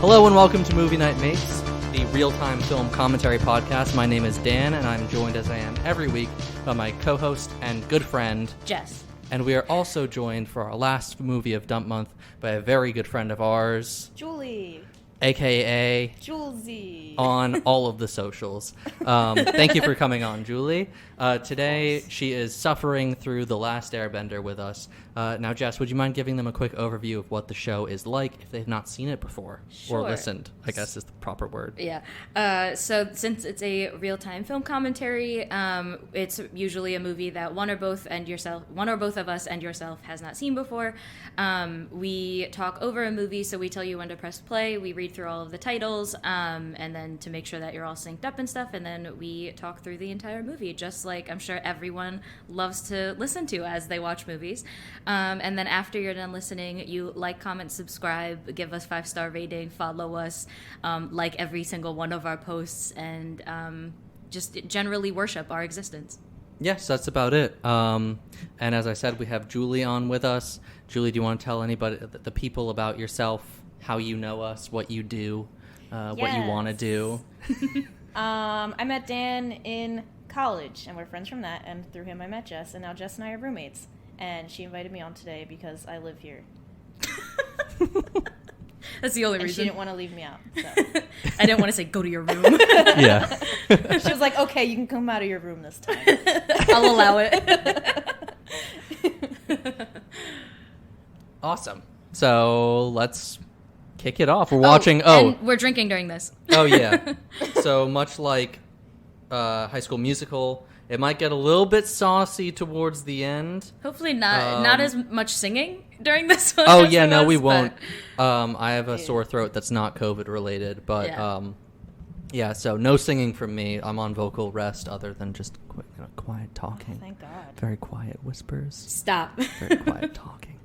Hello and welcome to Movie Night Mates, the real-time film commentary podcast. My name is Dan, and I'm joined, as I am every week, by my co-host and good friend, Jess. And we are also joined for our last movie of Dump Month by a very good friend of ours, Julie. a.k.a. Julesy. on all of the socials. Thank you for coming on, Julie. Today, she is suffering through The Last Airbender with us. Now, Jess, would you mind giving them a quick overview of what the show is like if they've not seen it before? Sure. Or listened, I guess is the proper word. Yeah. So since it's a real-time film commentary, it's usually a movie that one or both of us and yourself has not seen before. We talk over a movie, so we tell you when to press play. We read through all of the titles, and then to make sure that you're all synced up and stuff, and then we talk through the entire movie, just like I'm sure everyone loves to listen to as they watch movies. And then after you're done listening, you like, comment, subscribe, give us 5-star rating, follow us, like every single one of our posts, and just generally worship our existence. Yes, that's about it. And as I said, we have Julie on with us. Julie, do you want to tell anybody, the people, about yourself, how you know us, what you do, what you want to do? I met Dan in college, and we're friends from that, and through him I met Jess, and now Jess and I are roommates. And she invited me on today because I live here. That's the only and reason. She didn't want to leave me out. So. I didn't want to say, go to your room. Yeah. She was like, okay, you can come out of your room this time. I'll allow it. Awesome. So let's kick it off. We're watching... And we're drinking during this. Oh, yeah. So much like High School Musical, it might get a little bit saucy towards the end. Hopefully not as much singing during this one. Oh, yeah, no, we but... won't. I have a sore throat that's not COVID related, but yeah, so no singing from me. I'm on vocal rest other than just quiet talking. Oh, thank God. Very quiet whispers. Stop. Very quiet talking.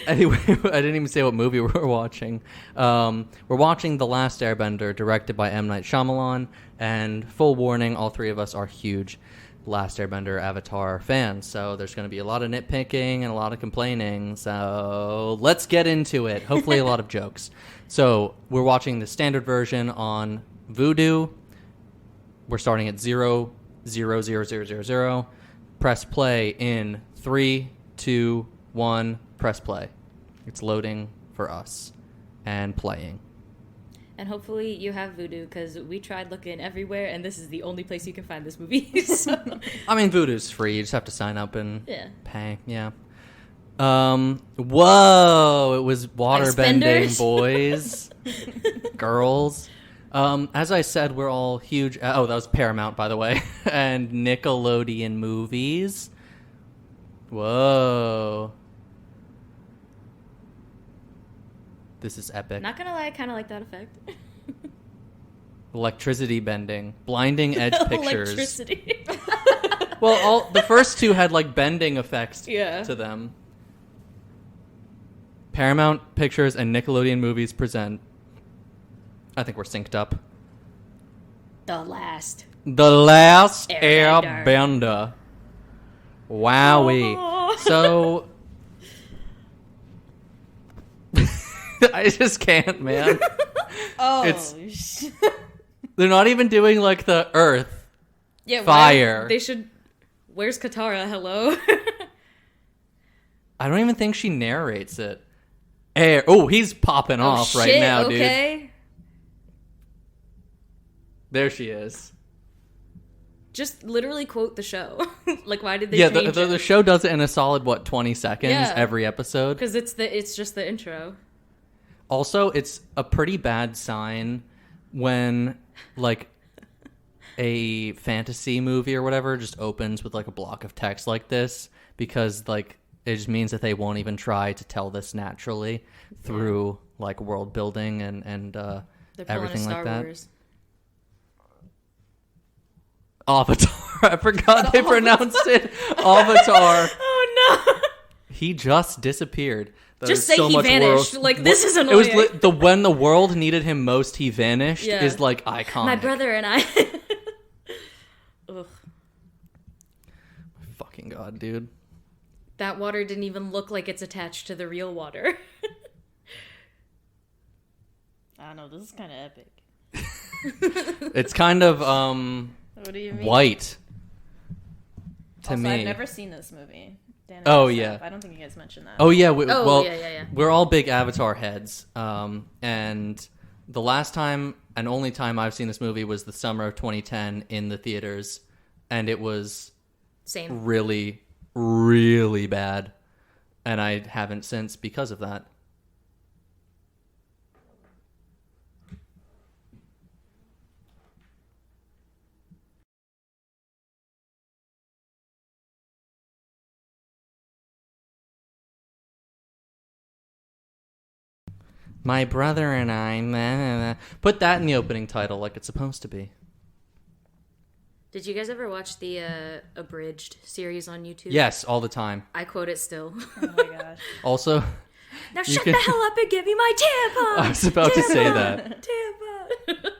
Anyway, I didn't even say what movie we're watching. We're watching The Last Airbender, directed by M. Night Shyamalan, and full warning, all three of us are huge Last Airbender Avatar fans, so there's going to be a lot of nitpicking and a lot of complaining, so let's get into it. Hopefully a lot of jokes. So we're watching the standard version on Vudu. We're starting at 0, 0, 0, 0, 0, 0. Press play in 3, 2, 1. Press play. It's loading for us and playing. And hopefully you have Vudu, because we tried looking everywhere, and this is the only place you can find this movie. So. I mean, Vudu's free. You just have to sign up and pay. Yeah. Whoa! It was waterbending, boys, girls. As I said, we're all huge. Oh, that was Paramount, by the way, and Nickelodeon movies. Whoa. This is epic. Not gonna lie, I kind of like that effect. Electricity bending. Blinding Edge Pictures. Electricity. Well, the first two had, like, bending effects to them. Paramount Pictures and Nickelodeon movies present. I think we're synced up. The Last Airbender. Wowee. Oh. So... I just can't, man. They're not even doing, like, the earth. Yeah, fire. They should... Where's Katara? Hello? I don't even think she narrates it. Air. Oh, he's popping off right now, okay. dude. There she is. Just literally quote the show. Like, why did they change it? The show does it in a solid, 20 seconds every episode? Because it's just the intro. Also, it's a pretty bad sign when, like, a fantasy movie or whatever just opens with, like, a block of text like this, because, like, it just means that they won't even try to tell this naturally through, like, world building and everything like that. Wars. Avatar. I forgot they pronounced it. Avatar. Oh, no. He just disappeared. Just say he vanished. Like, this is annoying. It was when the world needed him most, he vanished. Is, like, iconic. My brother and I. Ugh. Fucking God, dude. That water didn't even look like it's attached to the real water. I don't know. This is kind of epic. It's kind of What do you mean? white to also, me. I've never seen this movie. Dan and Oh, Jess yeah. have. I don't think you guys mentioned that. Oh yeah, yeah. we're all big Avatar heads, and the last time and only time I've seen this movie was the summer of 2010 in the theaters, and it was Same. really, really bad, and I haven't since because of that. My brother and I put that in the opening title like it's supposed to be. Did you guys ever watch the abridged series on YouTube? Yes, all the time. I quote it still. Oh my gosh. Also, Now You shut can- the hell up and give me my tampon! I was about to say that. Tampon!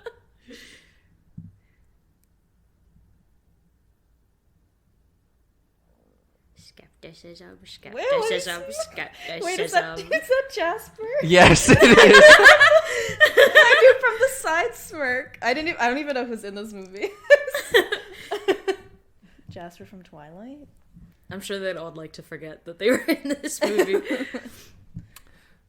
Skepticism, skepticism, Wait, skepticism. is that Jasper? Yes, it is. I knew from the side smirk. I don't even know who's in this movie. Jasper from Twilight? I'm sure they'd all like to forget that they were in this movie.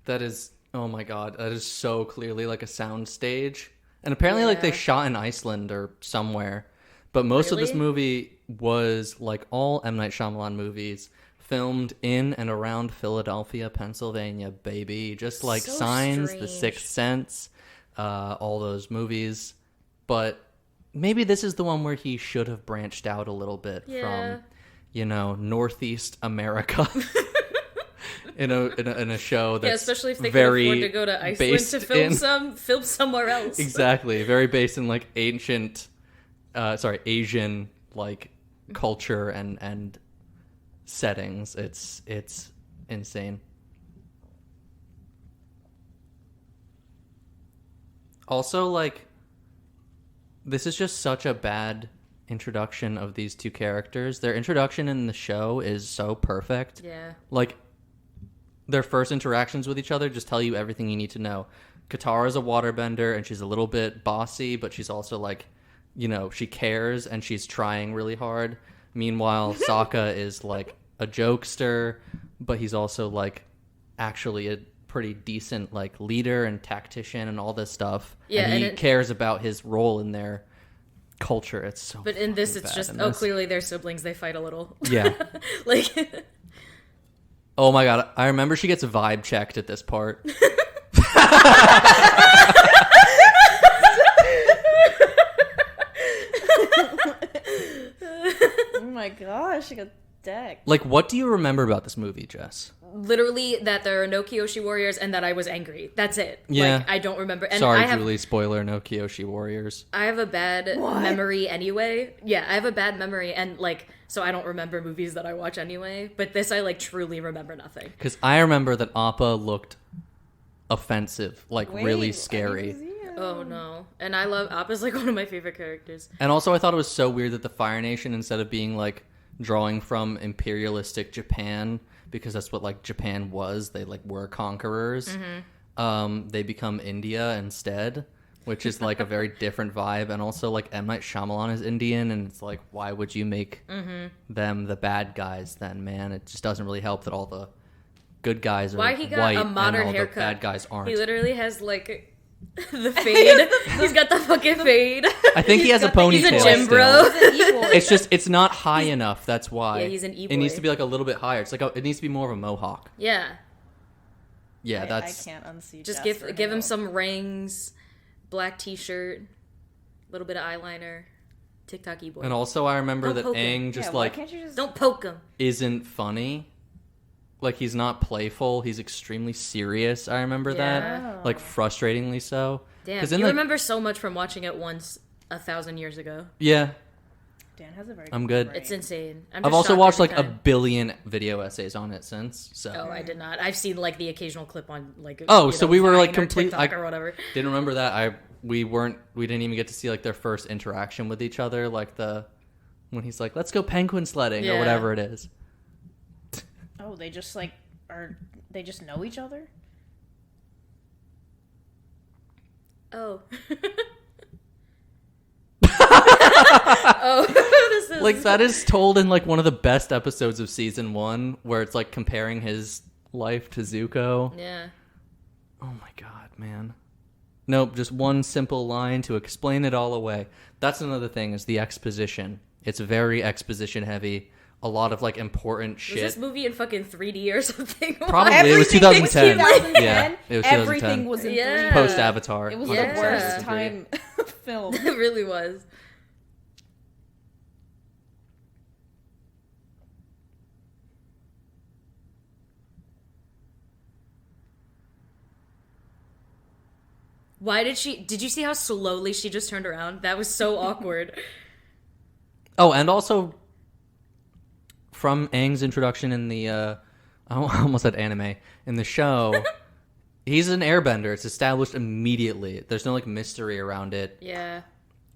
That is, oh my god, that is so clearly like a sound stage. And apparently like they Yeah. shot in Iceland or somewhere. But most of this Really? movie was like all M. Night Shyamalan movies filmed in and around Philadelphia, Pennsylvania, baby. Just like So Signs, The strange. Sixth Sense, all those movies. But maybe this is the one where he should have branched out a little bit Yeah. from, you know, Northeast America. in a show that's Yeah, especially if they very can afford to go to Iceland based to film in- film somewhere else. Exactly, very based in like Asian like culture and settings. It's insane. Also, like, this is just such a bad introduction of these two characters. Their introduction in the show is so perfect. Yeah. Like, their first interactions with each other just tell you everything you need to know. Katara's a waterbender, and she's a little bit bossy, but she's also, like, you know, she cares, and she's trying really hard. Meanwhile, Sokka is, like, a jokester, but he's also, like, actually a pretty decent, like, leader and tactician and all this stuff. Yeah, and he and it- cares about his role in their culture. It's so But in this, fucking it's bad just, in oh, this. clearly they're siblings. They fight a little. Yeah. Like, Oh my god, I remember she gets vibe checked at this part. Oh my gosh, I got decked. Like, what do you remember about this movie, Jess? literally that there are no Kyoshi warriors and that I was angry. That's it. Yeah. Like, I don't remember. And Sorry, I have, Julie, spoiler, no Kyoshi Warriors. I have a bad memory anyway. Yeah, I have a bad memory, and like, so I don't remember movies that I watch anyway. But this, I like truly remember nothing. Because I remember that Appa looked offensive, like really Wait, scary. I need to see it. Oh no. And I love Appa's like one of my favorite characters. And also, I thought it was so weird that the Fire Nation, instead of being like drawing from imperialistic Japan, because that's what like Japan was, they like were conquerors. They become India instead, which is like a very different vibe. And also, like M. Night Shyamalan is Indian, and it's like, why would you make them the bad guys then, man? It just doesn't really help that all the good guys are Why he got white a modern and all haircut? the bad guys aren't. He literally has like the fade. He's got the fucking fade. I think he has a ponytail. He's a gym still. bro. It's just, it's not high enough. That's why. Yeah, he's an It needs e-boy. to be like a little bit higher. It's like it needs to be more of a mohawk. Yeah. Yeah, I that's. can't unsee. Just Jasper give him Hill. some rings, black t-shirt, little bit of eyeliner, TikTok boy. And also, I remember Don't that poke him. Aang just Yeah, why like can't you just Don't poke him. isn't funny. Like, he's not playful. He's extremely serious. I remember Yeah. that, like, frustratingly so. Damn, 'Cause you in the- remember so much from watching it once 1,000 years ago. Yeah, Dan has a very. I'm good. brain. It's insane. I'm I've just also shocked watched every like a time. billion video essays on it since. So Oh, I did not. I've seen like the occasional clip on like. Oh, you so know, we were, like, Vine or complete- TikTok I- or whatever. didn't remember that. We didn't even get to see like their first interaction with each other, like when he's like, "Let's go penguin sledding" or Yeah. whatever it is. Oh, they just like they just know each other. Oh. Oh, this is... Like, that is told in, like, one of the best episodes of season 1, where it's, like, comparing his life to Zuko. Yeah. Oh my god, man. Nope, just one simple line to explain it all away. That's another thing, is the exposition. It's very exposition heavy. A lot of, like, important shit. Was this movie in fucking 3D or something? Probably. Everything It was 2010. was 2010. Yeah, it was 2010. Everything was in Yeah. 3D. Post-Avatar. It was Yeah. the worst time film. It really was. Why did you see how slowly she just turned around? That was so awkward. Oh, and also from Aang's introduction in the I almost said anime, in the show, he's an airbender. It's established immediately. There's no like mystery around it. Yeah.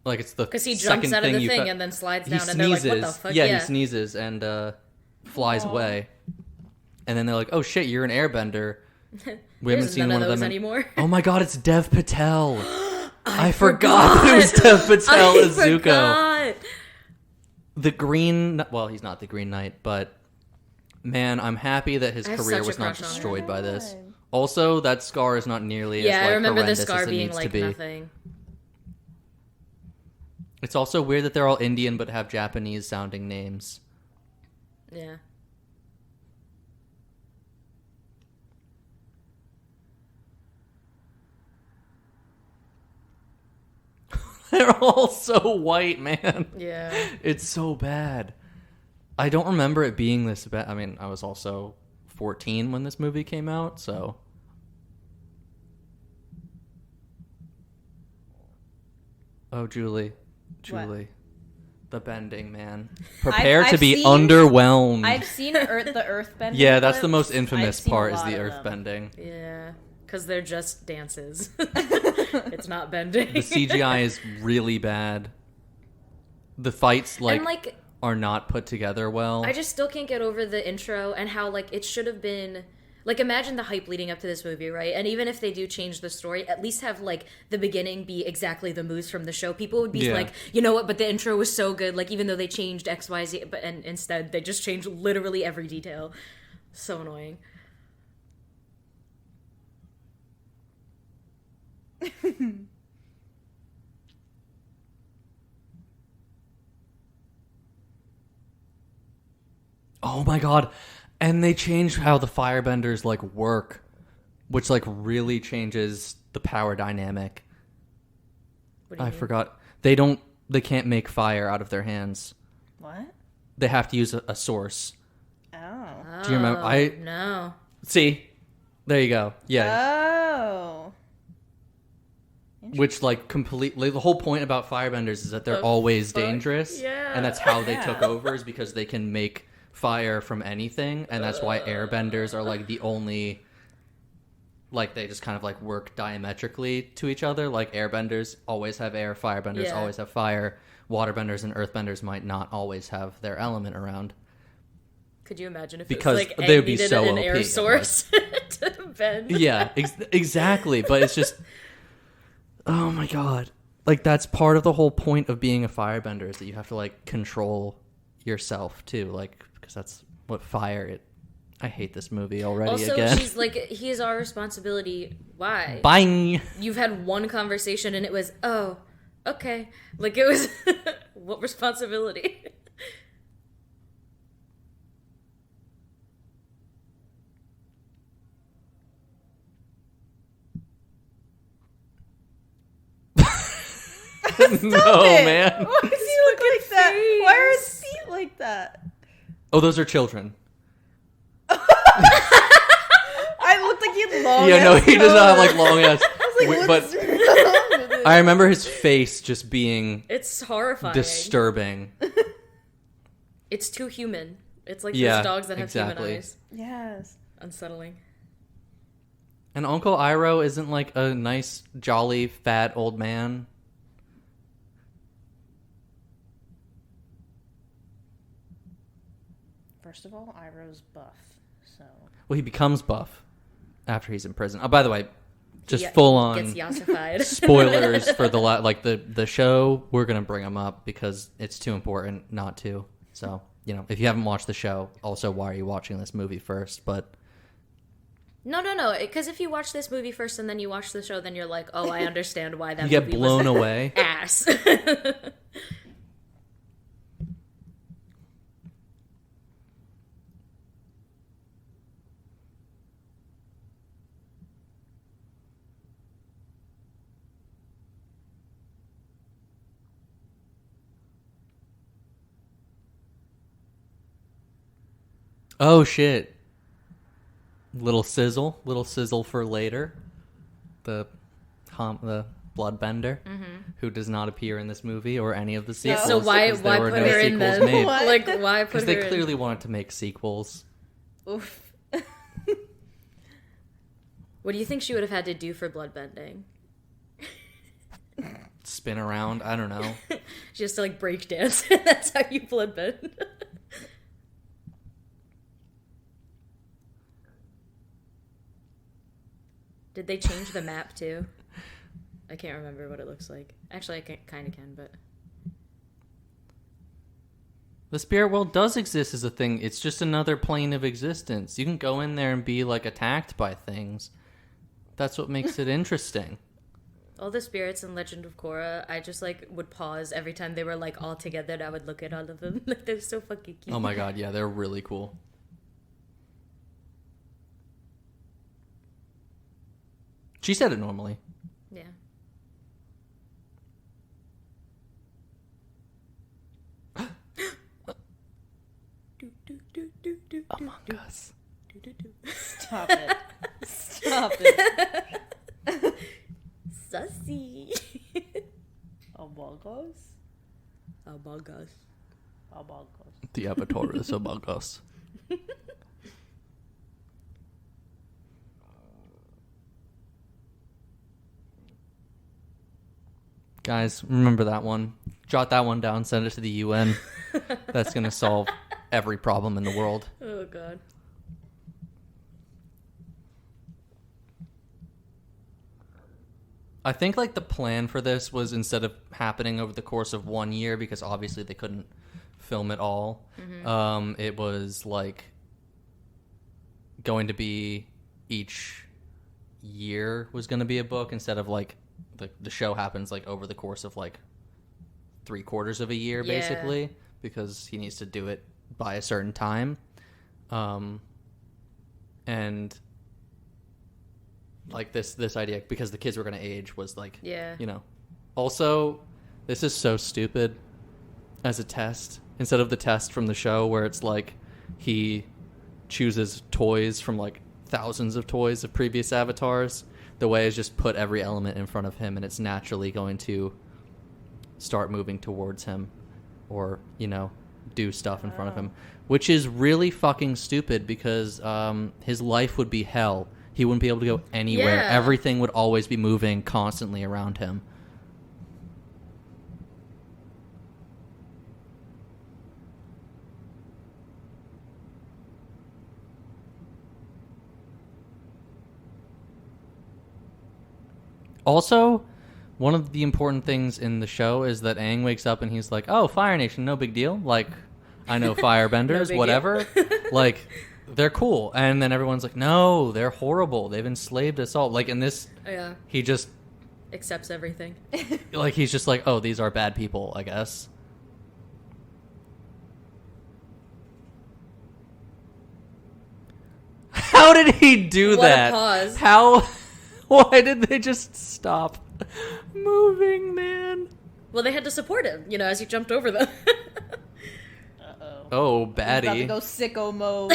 Like it's the Because he second jumps out of the thing you and then slides he down and they're like, what the sneezes. fuck? Yeah, he sneezes and flies away. And then they're like, "Oh shit, you're an airbender." We haven't There's seen none one of of those them anymore. Oh my god, it's Dev Patel. I forgot it was Dev Patel as Zuko. Forgot. The Green... Well, he's not the Green Knight, but... Man, I'm happy that his I have career such a was not crush on him. destroyed by this. God. Also, that scar is not nearly as Yeah, like, I remember the horrendous scar as it being needs to like be. nothing. It's also weird that they're all Indian but have Japanese-sounding names. Yeah. They're all so white, man. Yeah. It's so bad. I don't remember it being this bad. I mean, I was also 14 when this movie came out, so... Oh, Julie. What? The bending, man. Prepare to I've be seen- underwhelmed. I've seen the earthbending. Yeah, that's the clips. most I've infamous seen a part is lot the of earth them. bending. Yeah. Because they're just dances. It's not bending. The CGI is really bad. The fights and are not put together well. I just still can't get over the intro and how like it should have been like imagine the hype leading up to this movie, right? And even if they do change the story, at least have like the beginning be exactly the moves from the show. People would be Yeah. like, you know what? But the intro was so good. Like even though they changed X, Y, Z, but and instead they just changed literally every detail. So annoying. Oh my god. And they changed how the firebenders like work, which like really changes the power dynamic. What do you I mean? forgot. They can't make fire out of their hands. What? They have to use a source. Oh. Do you remember? No. See? There you go. Yeah. Oh. Which like completely the whole point about firebenders is that they're The always fuck? dangerous. Yeah. And that's how they took Yeah. over is because they can make fire from anything, and that's why airbenders are like the only like they just kind of like work diametrically to each other. Like airbenders always have air, firebenders Yeah. always have fire, waterbenders and earthbenders might not always have their element around. Could you imagine if Because it's like they would be needed so an OP, air like- source to bend? Yeah, exactly. But it's just, oh my god, like that's part of the whole point of being a firebender is that you have to like control yourself too, like because that's what fire. I hate this movie already Also, again. she's like, he is our responsibility. Why? Bye. You've had one conversation and it was, oh, okay. Like it was, what responsibility? No, it. man. Why does he look like that? Why are his feet like that? Oh, those are children. I looked like he had long. Yeah, no, ass he does not have like toes. long ass. I was like, but what's wrong with it? I remember his face just being It's horrifying. disturbing. It's too human. It's like Yeah, those dogs that have exactly. human eyes. Yes. Unsettling. And Uncle Iroh isn't like a nice, jolly, fat old man. First of all, Iroh's buff, so Well, he becomes buff after he's in prison. Oh, by the way, just full gets on yassified. spoilers for the show. We're gonna bring them up because it's too important not to. So if you haven't watched the show, also why are you watching this movie first? But No. Because if you watch this movie first and then you watch the show, then you're like, oh, I understand why that you movie get blown was away. ass. Oh shit! Little sizzle for later. The bloodbender, who does not appear in this movie or any of the sequels. So why because there were put no her in sequels the made. like why put Because her they in? clearly wanted to make sequels. Oof. What do you think she would have had to do for bloodbending? Spin around. I don't know. She has to like break dance. That's how you bloodbend. Did they change the map too? I can't remember what it looks like. Actually, I kind of can, but The spirit world does exist as a thing. It's just another plane of existence. You can go in there and be like attacked by things. That's what makes it interesting. all the spirits in Legend of Korra, I just like would pause every time they were like all together, and I would look at all of them. Like they're so fucking cute. Oh my god, yeah, they're really cool. She said it normally. Yeah. Among Us. Stop it. Stop it. Sussy. Among Us? Among Us. Among Us. The Avatar is Among Us. Guys, remember that one. Jot that one down, send it to the UN. That's going to solve every problem in the world. Oh god. I think like the plan for this was, instead of happening over the course of 1 year, because obviously they couldn't film it all, it was like going to be each year was going to be a book, instead of like the show happens like over the course of like 3/4 of a year, Yeah. basically, because he needs to do it by a certain time. And like this idea, because the kids were going to age, was like, Yeah. you know. Also, this is so stupid as a test. Instead of the test from the show where it's like he chooses toys from like thousands of toys of previous avatars, the way is just put every element in front of him and it's naturally going to start moving towards him, or, you know, do stuff in front of him, which is really fucking stupid, because his life would be hell. He wouldn't be able to go anywhere. Yeah. Everything would always be moving constantly around him. Also, one of the important things in the show is that Aang wakes up and he's like, oh, Fire Nation, no big deal. Like, I know firebenders, big whatever. Like, they're cool. And then everyone's like, no, they're horrible. They've enslaved us all. Like, in this, Yeah. he just, Accepts everything. like, he's just like, oh, these are bad people, I guess. How did he do What a that? pause. How? Why did they just stop moving, man? Well, they had to support him, you know, as he jumped over them. Uh-oh. Oh, He's about to baddie. go sicko mode.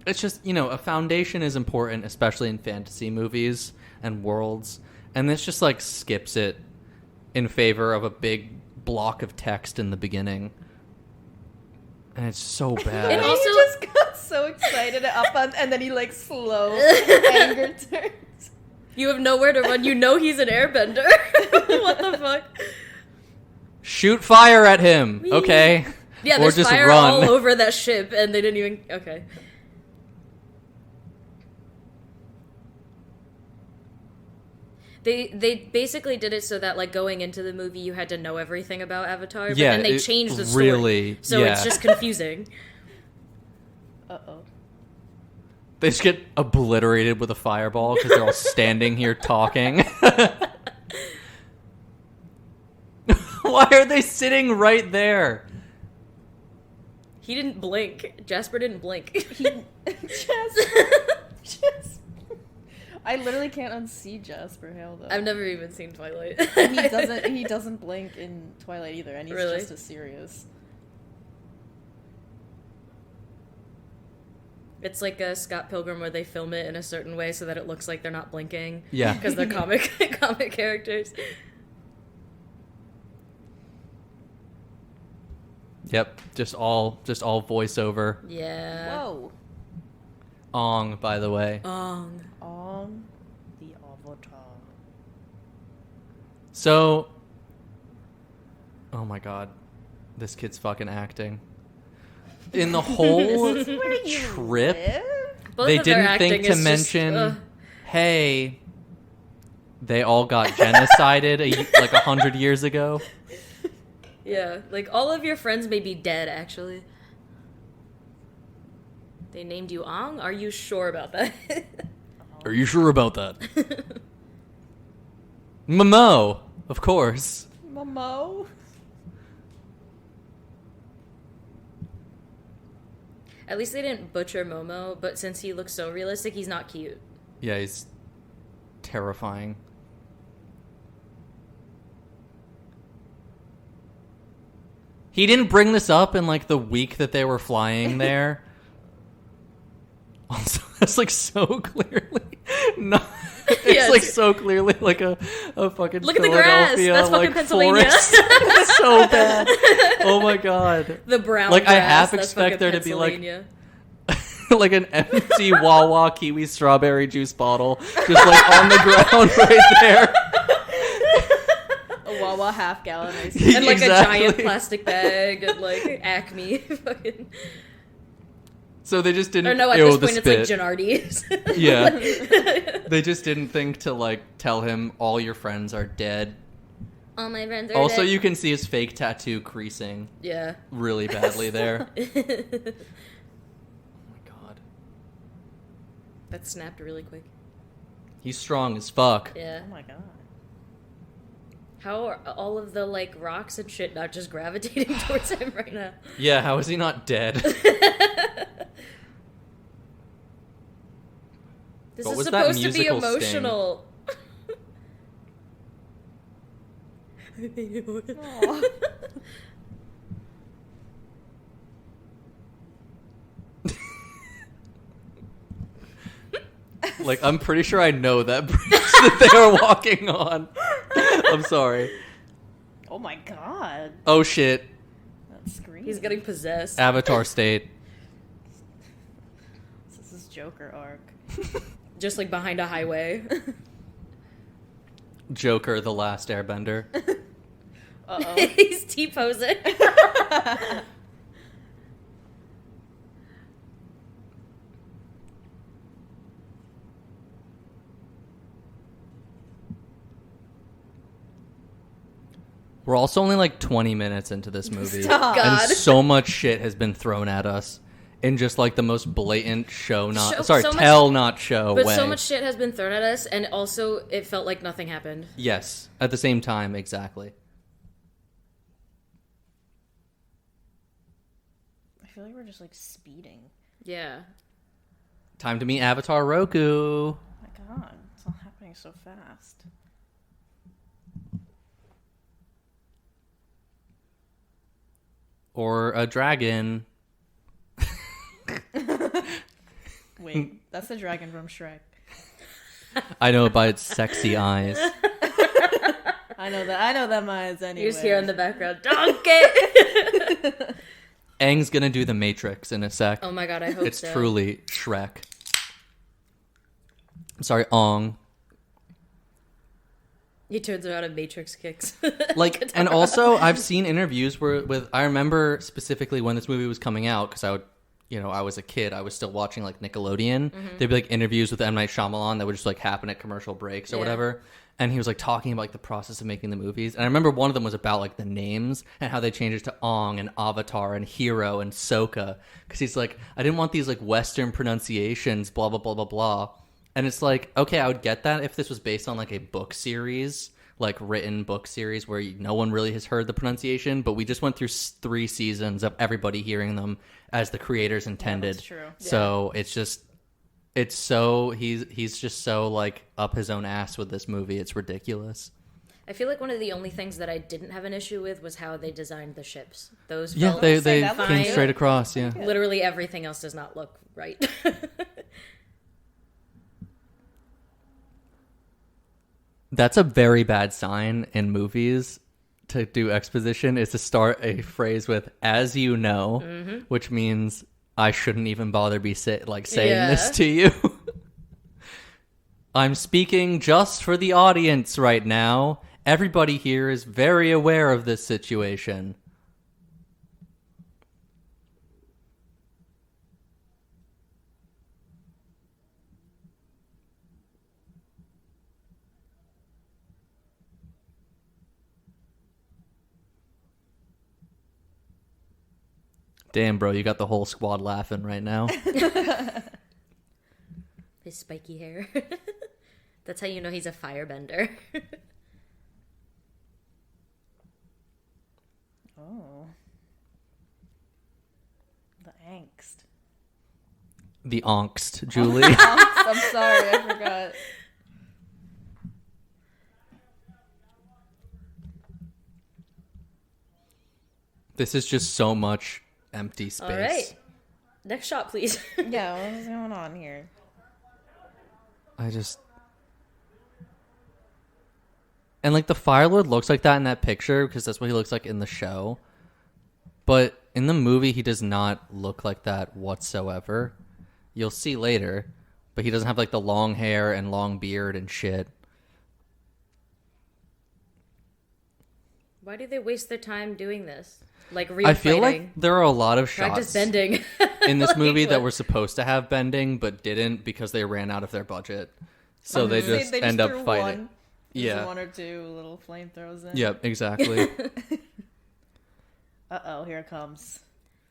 It's just, you know, a foundation is important, especially in fantasy movies and worlds. And this just, like, skips it in favor of a big block of text in the beginning. And it's so bad. And And also- he just got so excited up on, and then he like slow anger turns. You have nowhere to run. You know he's an airbender. What the fuck? Shoot fire at him, okay? Yeah, or there's just fire run. all over that ship, and they didn't even... Okay. They basically did it so that, like, going into the movie, you had to know everything about Avatar, but then they changed the story. Really, so it's just confusing. Uh-oh. They just get obliterated with a fireball because they're all standing here talking. Why are they sitting right there? He didn't blink. Jasper didn't blink. Jasper. I literally can't unsee Jasper Hale though. I've never even seen Twilight. And he doesn't blink in Twilight either, and he's Really? just as serious. It's like a Scott Pilgrim where they film it in a certain way so that it looks like they're not blinking. Yeah. Because they're comic characters. Yep, just all voiceover. Yeah. Whoa. Ong, by the way. On the Avatar. So, oh my god, this kid's fucking acting. In the whole trip, Both they of their didn't acting think to is just, mention, hey, they all got genocided like 100 years ago. Yeah, like all of your friends may be dead, actually. They named you Ong? Are you sure about that? Are you sure about that? Momo, of course. Momo? At least they didn't butcher Momo, but since he looks so realistic, he's not cute. Yeah, he's terrifying. He didn't bring this up in, like, the week that they were flying there. Also, that's, like, so clearly not... It's, like, so clearly, like, a fucking Look at the grass! Philadelphia, That's fucking like, Pennsylvania. forest. It's so bad. Oh, my God. The brown Like, grass, I half that's expect there to be, like... Pennsylvania. like an empty Wawa kiwi strawberry juice bottle just, like, on the ground right there. A Wawa half-gallon ice cream. And, like, Exactly. a giant plastic bag and, like, Acme. Fucking... So they just didn't... Or no, at Ew, this the point, it's spit. like Gennardi's. Yeah. They just didn't think to, like, tell him all your friends are dead. All my friends are Also, dead. you can see his fake tattoo creasing Yeah. really badly there. Oh my god. That snapped really quick. He's strong as fuck. Yeah. Oh my god. How are all of the, like, rocks and shit not just gravitating towards him right now? Yeah, how is he not dead? This What is was that supposed to be musical sting? emotional. Aw. Like, I'm pretty sure I know that bridge that they are walking on. I'm sorry. Oh my god. Oh shit. That scream. He's getting possessed. Avatar state. This is Joker arc. Just, like, behind a highway. Joker, the Last Airbender. Uh-oh. He's T-posing. We're also only like 20 minutes into this movie. Stop. God. And so much shit has been thrown at us in just like the most blatant So tell not show But way. so much shit has been thrown at us, and also it felt like nothing happened. Yes, at the same time, exactly. I feel like we're just like speeding. Yeah. Time to meet Avatar Roku. Oh my god, it's all happening so fast. Or a dragon. Wait, that's the dragon from Shrek. I know it by its sexy eyes. I know them eyes anyway. You just hear in the background, donkey! Aang's gonna do the Matrix in a sec. Oh my god, I hope It's so. truly Shrek. I'm sorry, Ong. He turns around and Matrix kicks. Like, and also I've seen interviews I remember specifically when this movie was coming out, because I was a kid, I was still watching like Nickelodeon. There'd be like interviews with M. Night Shyamalan that would just like happen at commercial breaks or whatever. And he was like talking about like the process of making the movies. And I remember one of them was about like the names and how they changed it to Ong and Avatar and Hero and Sokka. Because he's like, I didn't want these like Western pronunciations, blah, blah, blah, blah, blah. And it's like, okay, I would get that if this was based on like a book series, like written book series where no one really has heard the pronunciation, but we just went through 3 seasons of everybody hearing them as the creators intended. Yeah, that's true. So it's so he's just so like up his own ass with this movie. It's ridiculous. I feel like one of the only things that I didn't have an issue with was how they designed the ships. Those Yeah, felt they that came fine. straight across. Yeah. Literally everything else does not look right. That's a very bad sign in movies to do exposition, is to start a phrase with "as you know," which means I shouldn't even bother saying this to you. I'm speaking just for the audience right now. Everybody here is very aware of this situation. Damn, bro, you got the whole squad laughing right now. His spiky hair. That's how you know he's a firebender. Oh. The angst. The angst, Julie. I'm sorry, I forgot. This is just so much empty space. All right. Next shot, please. Yeah, what's going on here? And like the Fire Lord looks like that in that picture because that's what he looks like in the show. But in the movie, he does not look like that whatsoever. You'll see later. But he doesn't have like the long hair and long beard and shit. Why do they waste their time doing this? Like real I feel fighting. like there are a lot of Practice shots bending. in this Like, movie that what? were supposed to have bending but didn't because they ran out of their budget. So they just end up threw fighting. one. Yeah. One or two little flamethrowers in. Yep, exactly. Uh-oh, here it comes.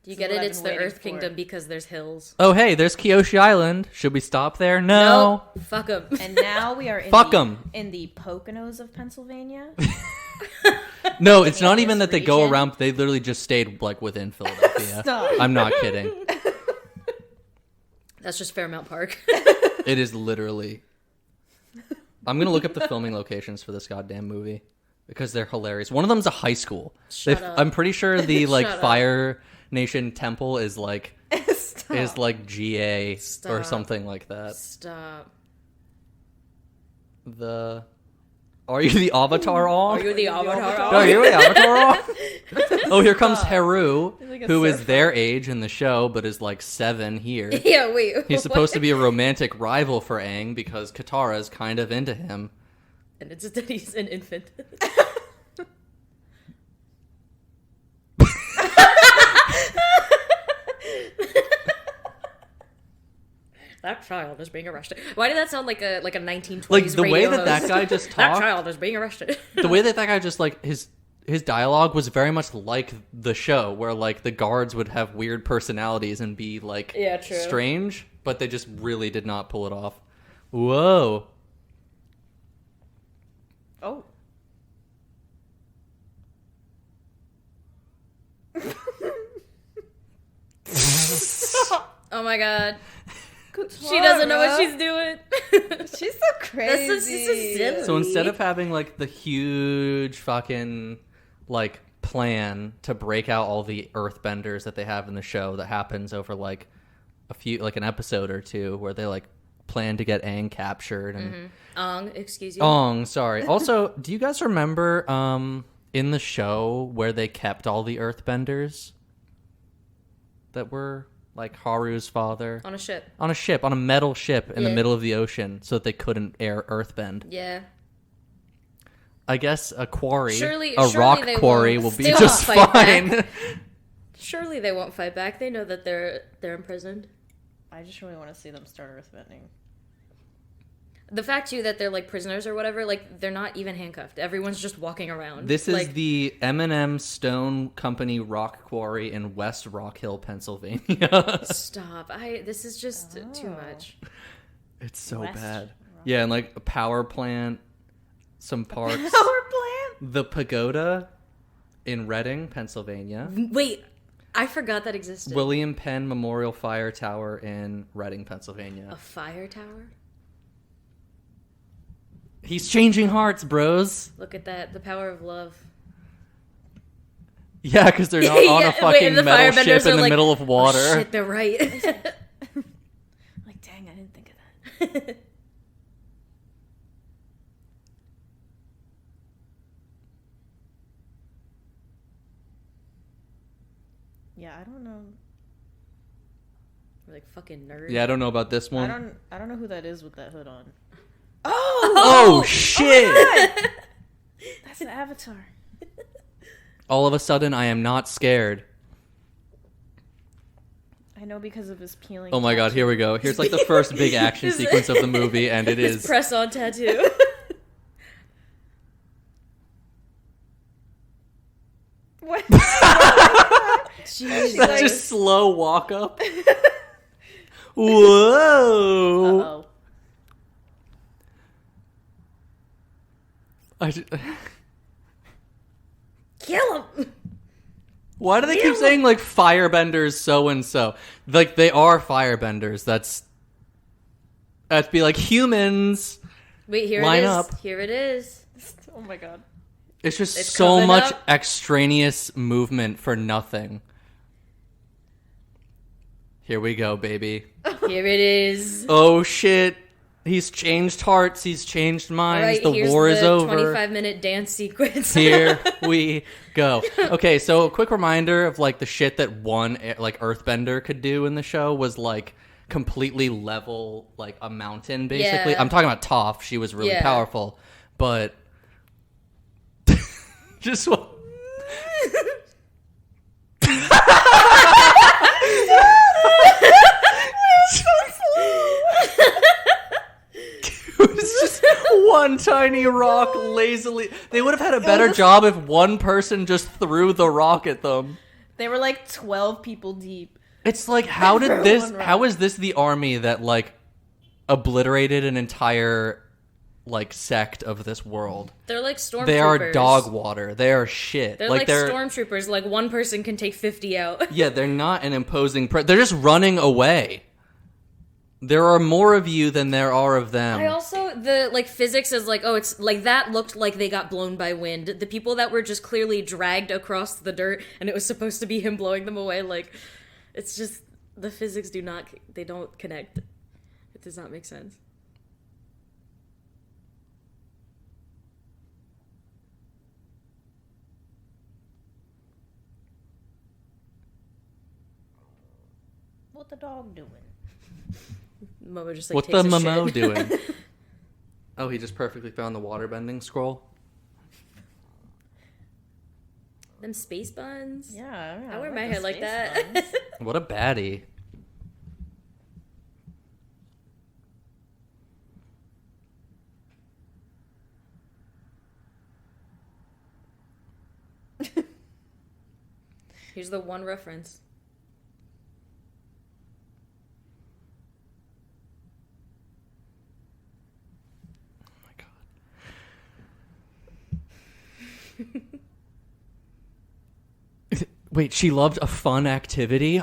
Do you This is get what it? I've It's been the waiting Earth for. Kingdom because there's hills. Oh, hey, there's Kyoshi Island. Should we stop there? No. Nope. Fuck them. And now we are in Fuck 'em. in the Poconos of Pennsylvania. No, it's not In even this that they go region? around. They literally just stayed like within Philadelphia. Stop. I'm not kidding. That's just Fairmount Park. It is literally. I'm gonna look up the filming locations for this goddamn movie because they're hilarious. One of them's a high school. Shut up. I'm pretty sure the like Shut up. Fire Nation temple is like Stop. is like GA or Stop. something like that. Stop. Are you the Avatar all? Are you the Avatar? Are you the Avatar all? Oh, here comes Haru, like a who is surfer. their age in the show, but is like 7 here. Yeah, wait. He's supposed to be a romantic rival for Aang because Katara's kind of into him. And it's that he's an infant. That child is being arrested. Why did that sound like a 1920s Like the way radio that host? guy just That talked, child is being arrested. the way that guy just like his dialogue was very much like the show, where like the guards would have weird personalities and be like Yeah, true. strange, but they just really did not pull it off. Whoa. Oh. Oh my god. She doesn't know what she's doing. She's so crazy. This is silly. So instead of having like the huge fucking like plan to break out all the earthbenders that they have in the show that happens over like an episode or two where they like plan to get Aang captured and Excuse you. Ong, sorry. Also, do you guys remember in the show where they kept all the earthbenders that were like Haru's father? On a ship. On a ship, on a metal ship in the Yeah. middle of the ocean so that they couldn't earthbend. Yeah. I guess a quarry, Surely a rock they quarry won't- will be they won't just fight fine. back. Surely they won't fight back. They know that they're imprisoned. I just really want to see them start earthbending. The fact too that they're like prisoners or whatever, like they're not even handcuffed. Everyone's just walking around. This is like, the M&M Stone Company rock quarry in West Rock Hill, Pennsylvania. Stop. This is just too much. It's so West bad. Rock. Yeah, and like a power plant, some parks. Power plant? The Pagoda in Reading, Pennsylvania. Wait, I forgot that existed. William Penn Memorial Fire Tower in Reading, Pennsylvania. A fire tower? He's changing hearts, bros. Look at that. The power of love. Yeah, because they're not on a fucking the metal firebenders ship in are the like, middle of water. Oh, shit, they're right. Like, dang, I didn't think of that. Yeah, I don't know. We're like fucking nerds. Yeah, I don't know about this one. I don't know who that is with that hood on. Oh shit! That's the Avatar. All of a sudden, I am not scared. I know because of his peeling. Oh my god, here we go. Here's like the first big action sequence of the movie, and it His is... press-on tattoo. What? Jesus. That's just slow walk up. Whoa! Uh-oh. Kill him. Why do they keep saying like firebenders so and so? Like they are firebenders. That'd be like humans. Wait, here Line it is. up. Here it is. Oh my god. It's just It's so coming much up. extraneous movement for nothing. Here we go, baby. Here it is. Oh shit. He's changed hearts. He's changed All minds. right, The here's war the is over. 25-minute dance sequence. Here we go. Okay, so a quick reminder of like the shit that one like earthbender could do in the show was like completely level like a mountain basically. Yeah. I'm talking about Toph. She was really Yeah. powerful, but just what it was just one tiny rock lazily. They would have had a better job if one person just threw the rock at them. They were like 12 people deep. It's like, how did Throw this? one rock. How is this the army that like obliterated an entire like sect of this world? They're like stormtroopers. They are dog water. They are shit. They're like stormtroopers. Like one person can take 50 out. Yeah, they're not an imposing. They're just running away. There are more of you than there are of them. I also the like physics is like, oh, it's like that looked like they got blown by wind. The people that were just clearly dragged across the dirt and it was supposed to be him blowing them away, like it's just the physics they don't connect. It does not make sense. What the dog doing? Momo just like What takes the a Momo shit. doing? Oh, he just perfectly found the waterbending scroll. Them space buns. Yeah, I wear my the hair like space that. buns. What a baddie. Here's the one reference. Oh my god. Wait, she loved a fun activity?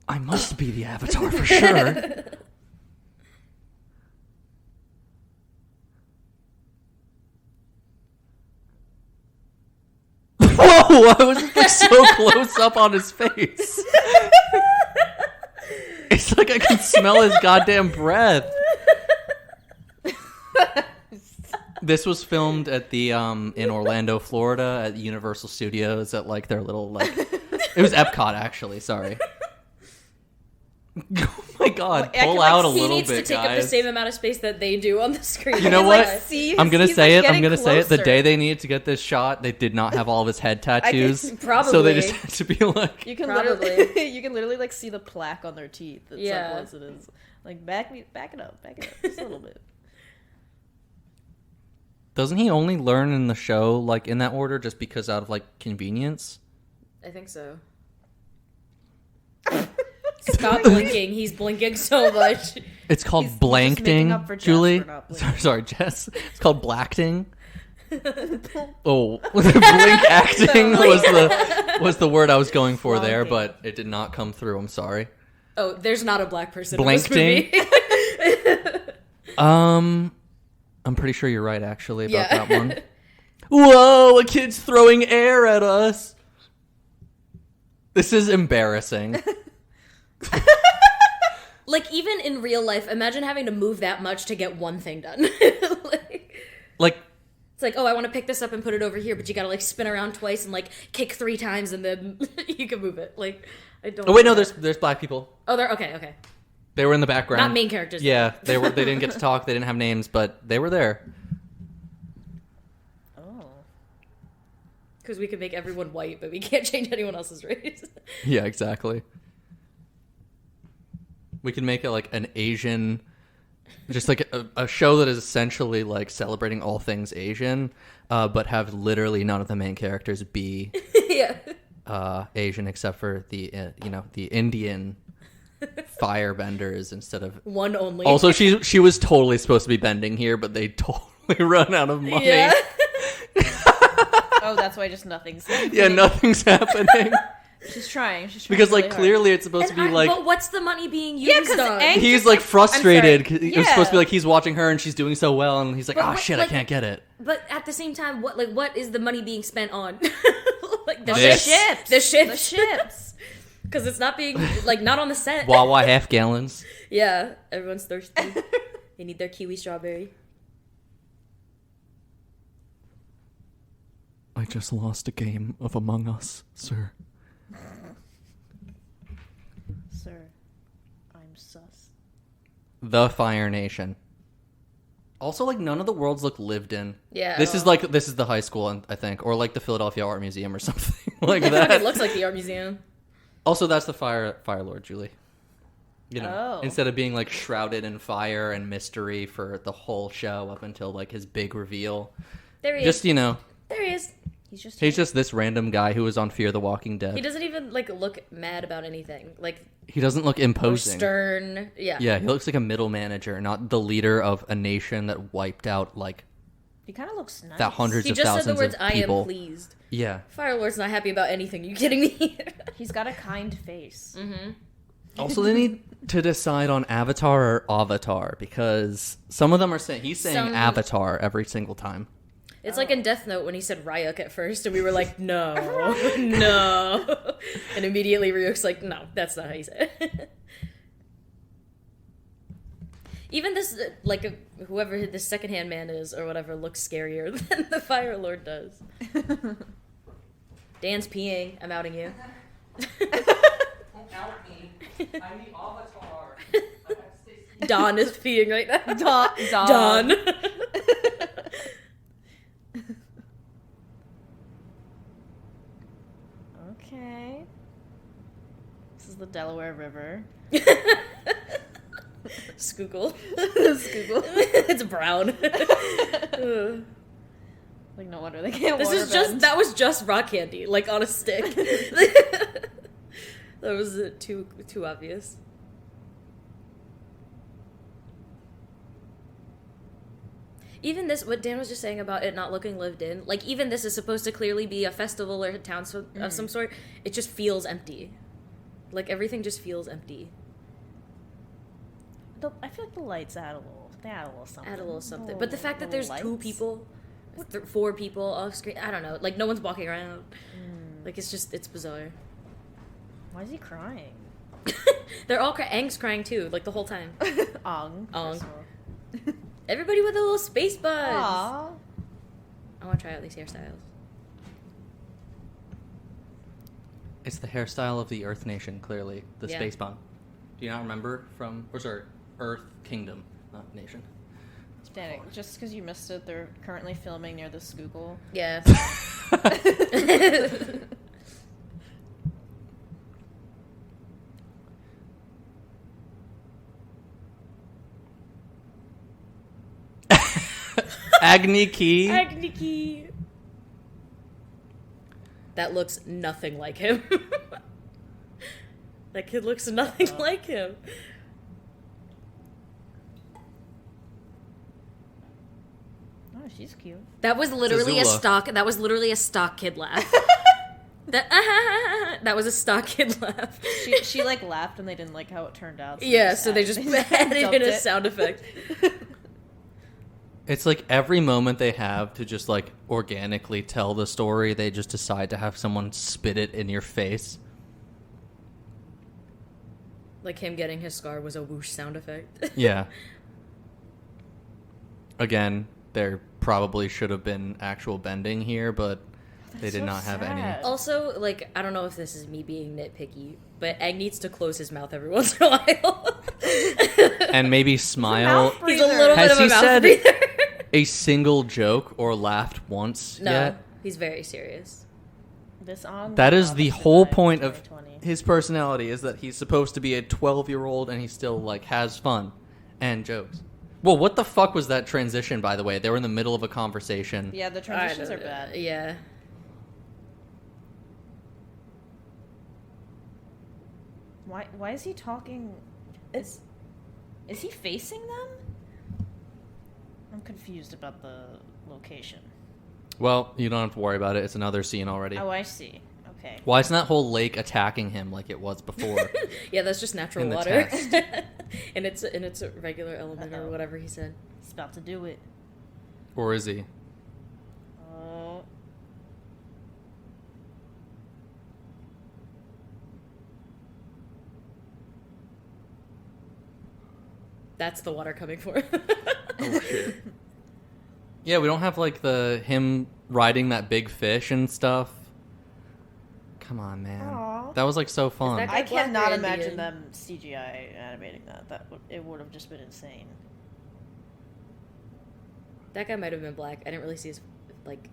I must be the Avatar for sure. Whoa! I was like so close up on his face. It's like I can smell his goddamn breath. This was filmed at the in Orlando, Florida, at Universal Studios at like their little like it was Epcot actually. Sorry. Oh my God, I can, pull like, out a He little needs bit, to take up guys. the same amount of space that they do on the screen. You know can, what? like, see I'm gonna he's, say like, it. I'm gonna getting say it. The closer. day they needed to get this shot, they did not have all of his head tattoos. Probably. So they just had to be like, You can Probably. literally, you can literally like see the plaque on their teeth. That's Yeah. like what it is. Like back it up, just a little bit. doesn't he only learn in the show like in that order just because out of like convenience? I think so. Stop blinking. He's blinking so much. It's called He's just making up for blankting, Jess Julie. for not blinking. Sorry, Jess. It's called blackting. Oh, blink acting was the word I was going for there, Blonking. but it did not come through. I'm sorry. Oh, there's not a black person Blankting? in this movie. I'm pretty sure you're right actually about Yeah. that one. Whoa, a kid's throwing air at us. This is embarrassing. Like, even in real life, imagine having to move that much to get one thing done. Like, It's like, oh, I want to pick this up and put it over here, but you gotta, like, spin around twice and, like, kick 3 times and then you can move it. Like, I don't oh wait, no, know. there's black people. Oh, they're... Okay. They were in the background. Not main characters. Yeah, they didn't get to talk. They didn't have names, but they were there. Oh. Because we could make everyone white, but we can't change anyone else's race. Yeah, exactly. We can make it like an Asian, just like a show that is essentially like celebrating all things Asian, but have literally none of the main characters be Yeah. Asian except for the the Indian firebenders instead of One only. Also, she was totally supposed to be bending here, but they totally run out of money. Yeah. Oh, that's why just nothing's happening. Yeah, nothing's happening. She's trying Because really like hard. Oh, clearly it's supposed to be like But what's the money being Yeah, used 'cause on? Aang- he's just, like like, frustrated. I'm sorry. It was supposed to be Yeah. like he's watching her and she's doing so well, and he's like, But "Oh what- shit, like- I can't get it." But at the same time, what is the money being spent on? Like the This. ships. The ships. The ships. Because it's not being, like, not on the set. Wawa half gallons. Yeah, everyone's thirsty. They need their kiwi strawberry. I just lost a game of Among Us, sir. Sir, I'm sus. The Fire Nation. Also, like none of the worlds look lived in. Yeah. This is the high school, I think, or like the Philadelphia Art Museum or something like It that. looks like the art museum. Also, that's the Fire Lord, Julie. You know, Oh. instead of being like shrouded in fire and mystery for the whole show up until like his big reveal. There he Just, is. you know, There he is. he's just this random guy who was on Fear the Walking Dead. He doesn't even, like, look mad about anything. Like, He doesn't look or imposing. stern. Yeah. Yeah, he looks like a middle manager, not the leader of a nation that wiped out like He kind of looks nice. that hundreds He of just said thousands the words, of I people. am pleased. Yeah. Firelord's not happy about anything. You kidding me? He's got a kind face. Mm-hmm. Also, they need to decide on Avatar or Avatar because some of them are saying he's saying Some- Avatar every single time. It's like in Death Note when he said Ryuk at first, and we were like, no, no. And immediately Ryuk's like, no, that's not how you say it. Even this, like, whoever this secondhand man is or whatever looks scarier than the Fire Lord does. Dan's peeing. I'm outing you. Don't out me. I'm the Avatar. Don is peeing right now. Don. Okay. This is the Delaware River. Skookle. Skookle. It's brown. Ugh. Like, no wonder they can't This is just, that was just rock candy, like on a stick. That was too obvious. Even this, what Dan was just saying about it not looking lived in, like even this is supposed to clearly be a festival or a town of some sort. It just feels empty. Like everything just feels empty. I feel like the lights add a little. They add a little something. Add a little something. But the fact that there's little 2 people, 4 people off screen, I don't know. Like no one's walking around. Like it's bizarre. Why is he crying? They're all Aang's crying too, like the whole time. Ong. Ong. Everybody with a little space buzz. Aww. I want to try out these hairstyles. It's the hairstyle of the Earth Nation, clearly. The Yeah. space bomb. Do you not remember from... Or sorry, Earth Kingdom, not Nation. Dan, just because you missed it, they're currently filming near the Schuylkill. Yeah. Agni Key. Agni Key. That looks nothing like him. That kid looks nothing like him. Oh, she's cute. That was literally Zazula. That was literally a stock kid laugh. That was a stock kid laugh. She like laughed and they didn't like how it turned out. So they just added in a sound effect. It's like every moment they have to just like organically tell the story, they just decide to have someone spit it in your face. Like him getting his scar was a whoosh sound effect. Yeah. Again, there probably should have been actual bending here, but they did not have any. Also, like, I don't know if this is me being nitpicky, but Egg needs to close his mouth every once in a while. And maybe smile. He's a little Has bit of a he mouth said breather. a single joke or laughed once No, yet? he's very serious. That is the whole point of his personality, is that he's supposed to be a 12-year-old and he still like has fun and jokes. Well, what the fuck was that transition, by the way? They were in the middle of a conversation. Yeah, the transitions are bad. Yeah. Why is he talking? Is he facing them? I'm confused about the location. Well, you don't have to worry about it. It's another scene already. Oh, I see. Okay. Why isn't that whole lake attacking him like it was before? Yeah, that's just natural In the water. text. and it's a regular element or whatever he said. He's about to do it. Or is he? Oh. That's the water coming for him. Oh shit. Yeah, we don't have like him riding that big fish and stuff. Come on, man. Aww. That was like so fun. that- I Black cannot or imagine Indian? them CGI animating that. It would have just been insane. That guy might have been black. I didn't really see his, like...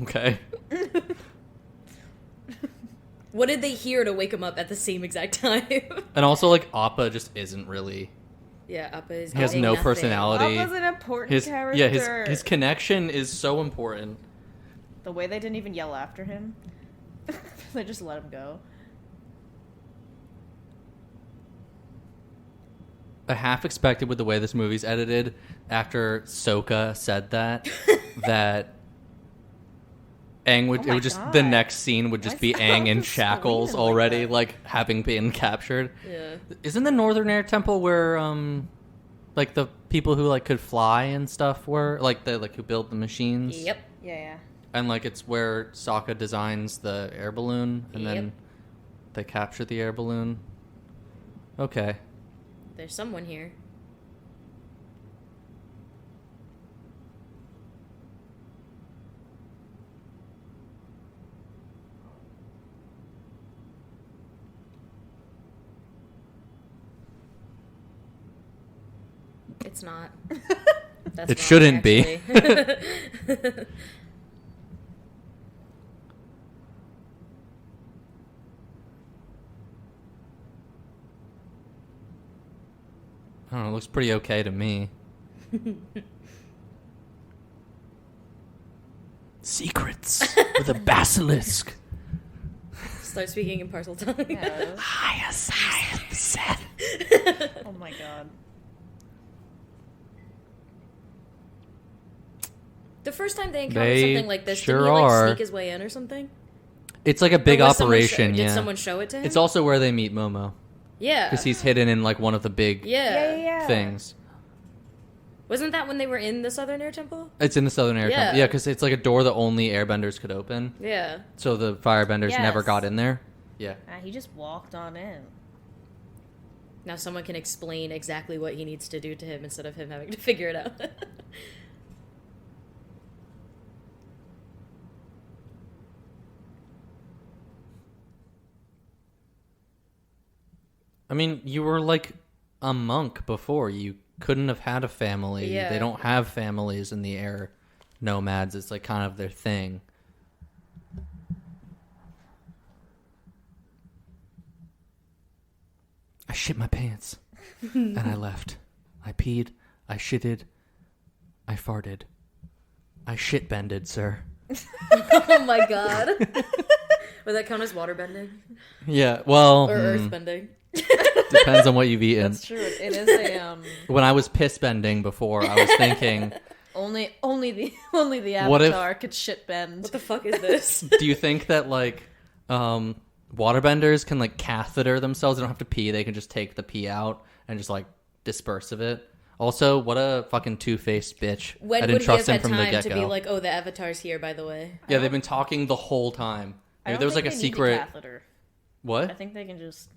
Okay. What did they hear to wake him up at the same exact time? And also like Appa just isn't really. Yeah, Appa is He has getting no nothing. personality. Appa's an important His character. yeah, his connection is so important. The way they didn't even yell after him. They just let him go. I half expected with the way this movie's edited after Sokka said that Aang would Oh it my would just God. the next scene would just Why be is Aang in Sokka shackles screaming like already, that? like having been captured. Yeah. Isn't the Northern Air Temple where like the people who like could fly and stuff were like the who built the machines? Yep. Yeah. And like it's where Sokka designs the air balloon and Yep. then they capture the air balloon. Okay. There's someone here. It's not. That's It wrong, shouldn't be. actually. I don't know, it looks pretty okay to me. Secrets with a basilisk. Start speaking in parcel tongue. Yeah. Hyacinth. Oh my god. The first time they encountered They something like this, sure didn't he like are. sneak his way in or something? It's like a big Or was someone operation, Did yeah. someone show it to him? It's also where they meet Momo. Yeah. Because he's hidden in like one of the big Yeah. things. Wasn't that when they were in the Southern Air Temple? It's in the Southern Air Yeah. Temple. Yeah, because it's like a door that only airbenders could open. Yeah. So the firebenders never Yes. got in there. Yeah. He just walked on in. Now someone can explain exactly what he needs to do to him instead of him having to figure it out. I mean, you were like a monk before. You couldn't have had a family. Yeah. They don't have families in the air nomads. It's like kind of their thing. I shit my pants. And I left. I peed. I shitted. I farted. I shit-bended, sir. Oh my god. Would that count as waterbending? Yeah, well... Or earthbending? Depends on what you've eaten. That's true. It is a When I was piss-bending before, I was thinking... only the What if- Avatar could shit bend. What the fuck is this? Do you think that, like, waterbenders can, like, catheter themselves? They don't have to pee. They can just take the pee out and just, like, disperse of it. Also, what a fucking two-faced bitch. When I didn't would he trust have him had from the time to get-go. be like, oh, the Avatar's here, by the way? Yeah, they've been talking the whole time. I Maybe don't there was, like, think a they need secret... a catheter. I What? think they can just.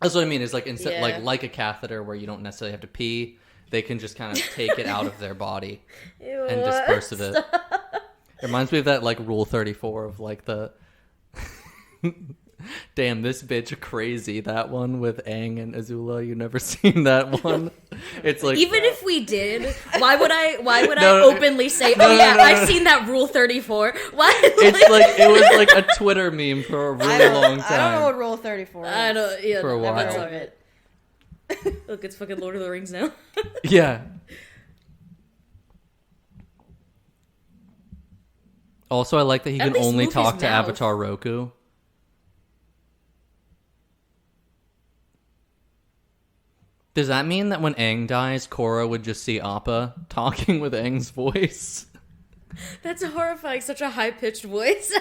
That's what I mean. Is like instead, Yeah. like a catheter where you don't necessarily have to pee. They can just kind of take it out of their body Ew, and disperse of it. It reminds me of that like Rule 34 of like the damn this bitch crazy, that one with Aang and Azula. You never seen that one? It's like Even if we did, why would I No, openly say, no, oh yeah, no, I've seen that Rule 34? Why? it's like it was like a Twitter meme for a really long time. I don't know what Rule 34 is. I don't, yeah, For a while. that's all right. Look, it's fucking Lord of the Rings now. Yeah. Also, I like that he At can least only move his talk to mouth. Avatar Roku. Does that mean that when Aang dies, Korra would just see Appa talking with Aang's voice? That's horrifying. Such a high-pitched voice.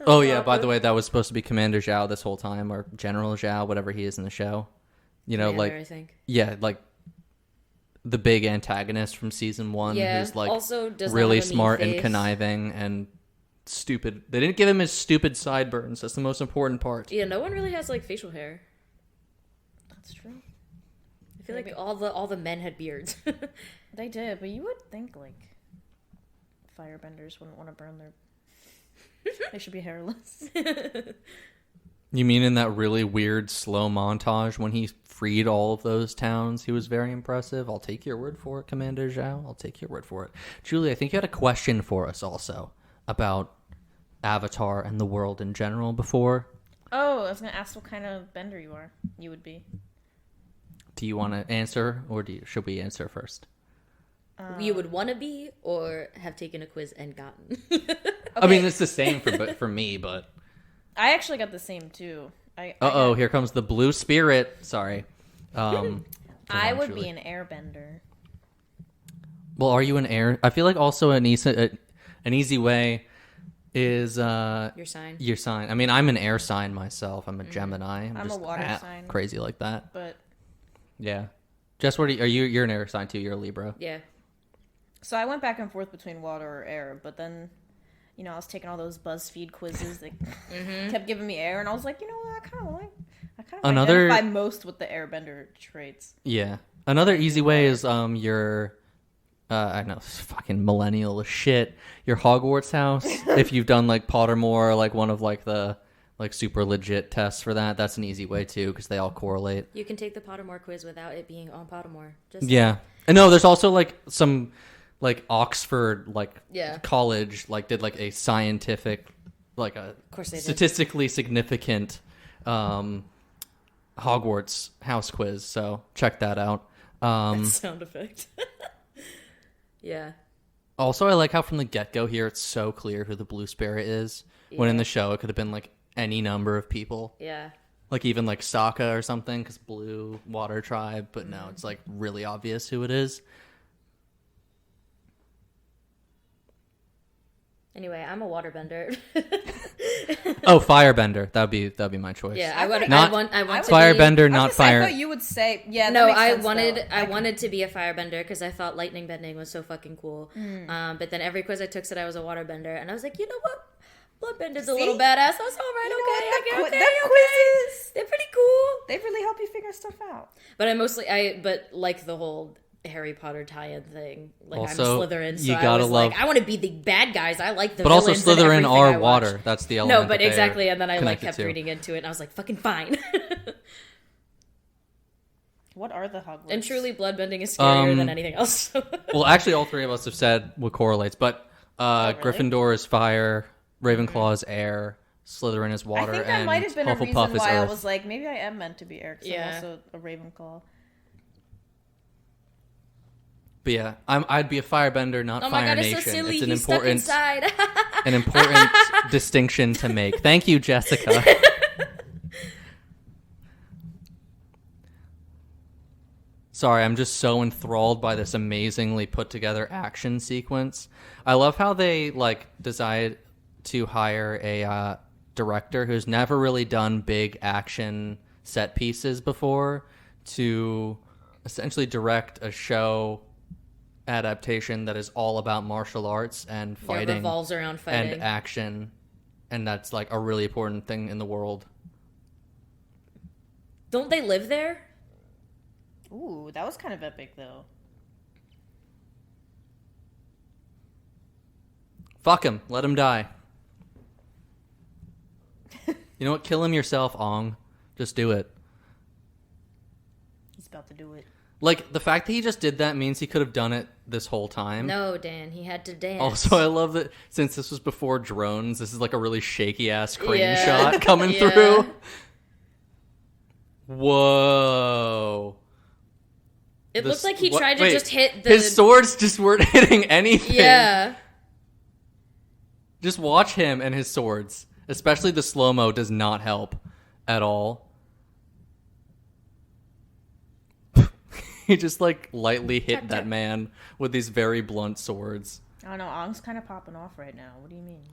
Oh yeah, by the way, that was supposed to be Commander Zhao this whole time, or General Zhao, whatever he is in the show. You know, Commander, like, I think. yeah, like the big antagonist from season 1 Yeah, who's like also does not really have a mean smart and face. conniving and stupid. They didn't give him his stupid sideburns. That's the most important part. Yeah, no one really has like facial hair. That's true. I feel like all the men had beards. They did, but you would think like firebenders wouldn't want to burn their. They should be hairless. You mean in that really weird slow montage when he freed all of those towns? He was very impressive. I'll take your word for it, Commander Zhao. I'll take your word for it. Julie, I think you had a question for us also about Avatar and the world in general before. Oh, I was gonna ask what kind of bender you would be. Do you want to answer, or should we answer first? You would want to be, or have taken a quiz and gotten. I mean, it's the same for me, but... I actually got the same too. Here comes the blue spirit. Sorry. I would Julie. be an airbender. Well, are you an air? I feel like also an easy way is Your sign. your sign. I mean, I'm an air sign myself. I'm a Gemini. I'm a just water sign. Crazy like that. But Yeah. Jess, what are you? You're an air sign too. You're a Libra. Yeah. so I went back and forth between water or air, but then, you know, I was taking all those BuzzFeed quizzes that kept giving me air, and I was like, you know what, I kind of Another- identify most with the airbender traits. Yeah. Another easy way is your I know, fucking millennial as shit. Your Hogwarts house. If you've done like Pottermore, or like one of like the like super legit tests for that, that's an easy way too, because they all correlate. You can take the Pottermore quiz without it being on Pottermore. Just Yeah. And no, there's also like some like Oxford like Yeah. college like did like a scientific like a course they did. statistically significant Hogwarts house quiz. So check that out. sound effect. Yeah. Also, I like how from the get-go here it's so clear who the blue spirit is. When in Yeah. the show it could have been like any number of people. Yeah. Like even like Sokka or something, because blue water tribe. But no, it's like really obvious who it is. Anyway, I'm a waterbender. Oh, firebender. That'd be my choice. Yeah, I want. Not I want to firebender, I not was gonna say, I fire. thought you would say, yeah. Be, That no, makes I sense, wanted. though. I wanted to be a firebender because I thought lightning bending was so fucking cool. Hmm. But then every quiz I took said I was a waterbender, and I was like, you know what? Bloodbender's a See? little badass. I was all right. You know what? Okay, Them okay. quizzes, They're pretty cool. they really help you figure stuff out. But but like the whole Harry Potter tie-in thing. Like, Also, I'm Slytherin, so you I gotta was love- like, I want to be the bad guys. I like the But also, villains and Slytherin everything are I watch. water. That's the element. No, but that they are exactly, and then I like connected kept to. reading into it, and I was like, fucking fine. What are the Hogwarts? And truly, bloodbending is scarier than anything else. Well, actually, all three of us have said what correlates, but really? Gryffindor is fire, Ravenclaw is air, Slytherin is water, I think that and might have been a Hufflepuff reason is why I earth. was like, maybe I am meant to be Eric. Yeah. I'm also a Ravenclaw. But yeah, I'd be a firebender, not Oh Fire my god, Nation. it's so silly. It's an He's stuck important, inside. an important distinction to make. Thank you, Jessica. Sorry, I'm just so enthralled by this amazingly put together action sequence. I love how they decided to hire a director who's never really done big action set pieces before to essentially direct a show adaptation that is all about martial arts and fighting. It revolves around fighting. And action. And that's like a really important thing in the world. Don't they live there? Ooh, that was kind of epic, though. Fuck him. Let him die. You know what? Kill him yourself, Ong. Just do it. He's about to do it. Like, the fact that he just did that means he could have done it this whole time. No, Dan, he had to dance. Also, I love that since this was before drones, this is like a really shaky-ass crane Yeah. shot coming Yeah. through. Whoa. It This- looked like he what- tried to wait, just hit the... His swords just weren't hitting anything. Yeah. Just watch him and his swords. Especially the slow-mo does not help at all. He just lightly hit that man with these very blunt swords. I don't know. Ong's kind of popping off right now. What do you mean?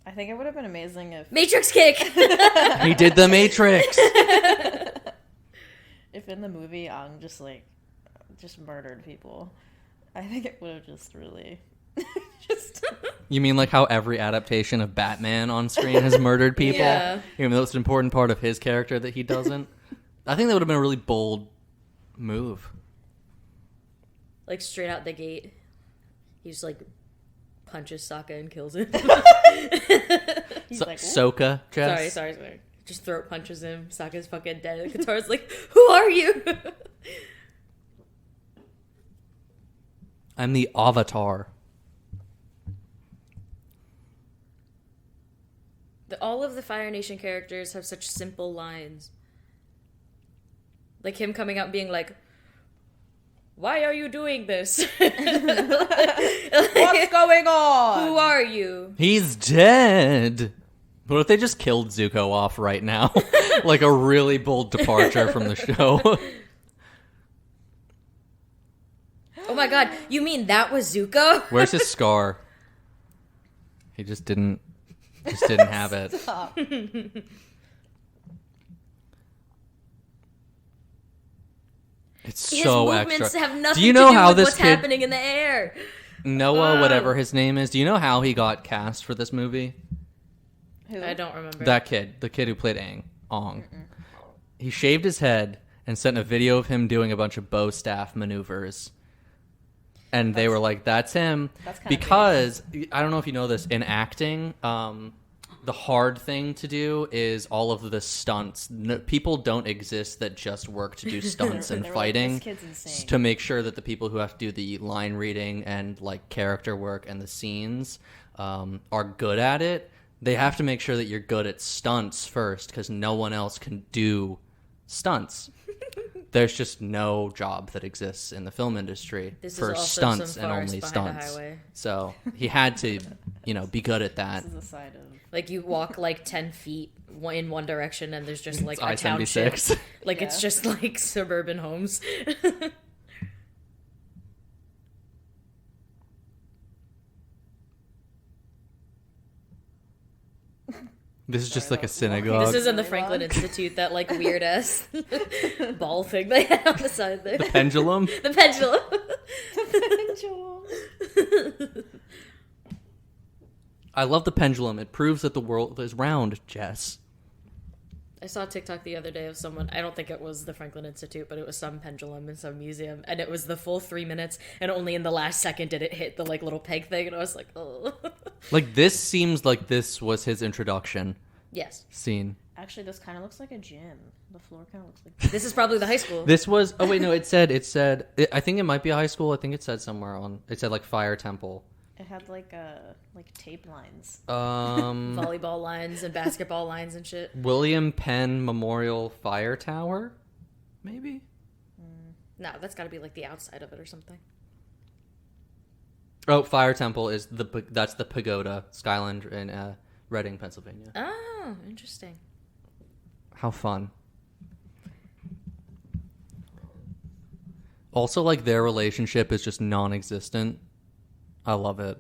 I think it would have been amazing if Matrix kick! He did the Matrix. if in the movie Ong just murdered people. I think it would have just really just You mean like how every adaptation of Batman on screen has murdered people? Yeah. Even though it's an important part of his character that he doesn't? I think that would have been a really bold move. Like, straight out the gate. He just, punches Sokka and kills him. he's So, like, "Ooh." Soka, Jess? Sorry. Just throat punches him. Sokka's fucking dead. And Katara's like, who are you? I'm the Avatar. All of the Fire Nation characters have such simple lines. Like him coming out being like, why are you doing this? What's going on? Who are you? He's dead. What if they just killed Zuko off right now? Like a really bold departure from the show. Oh my god, you mean that was Zuko? Where's his scar? He just didn't have it. Stop. It's His so movements extra. have nothing Do you know to do how with this what's kid happening in the air. Noah, whatever his name is, do you know how he got cast for this movie? Who? I don't remember. That kid, the kid who played Ong. He shaved his head and sent a video of him doing a bunch of bow staff maneuvers. And they were like, that's him. That's kinda Because, I don't know if you know this, in acting, the hard thing to do is all of the stunts. People don't exist that just work to do stunts and They were like, fighting. "This kid's insane." To make sure that the people who have to do the line reading and character work and the scenes are good at it, they have to make sure that you're good at stunts first, because no one else can do stunts. There's just no job that exists in the film industry This is for also stunts some and forest only behind a stunts. highway. So he had to, be good at that. This is a side of. Like, you walk 10 feet in one direction and there's just It's a township. I-76. It's just suburban homes. This is just Sorry, like a that was synagogue. This is in the Really Franklin long. Institute, that weird ass ball thing they had on the side there. The pendulum. The pendulum. I love the pendulum. It proves that the world is round, Jess. I saw a TikTok the other day of someone, I don't think it was the Franklin Institute, but it was some pendulum in some museum, and it was the full 3 minutes, and only in the last second did it hit the like little peg thing, and I was like, oh. Like, this seems like this was his introduction Yes. scene. Actually, this kind of looks like a gym. The floor kind of looks like... This is probably the high school. This was, oh wait, no, it said, I think it might be a high school. I think it said somewhere it said like Fire Temple. It had like tape lines. Volleyball lines and basketball lines and shit. William Penn Memorial Fire Tower? Maybe? No, that's got to be like the outside of it or something. Oh, Fire Temple is that's the pagoda Skyline in Reading, Pennsylvania. Oh, interesting. How fun. Also, like, their relationship is just non-existent. I love it.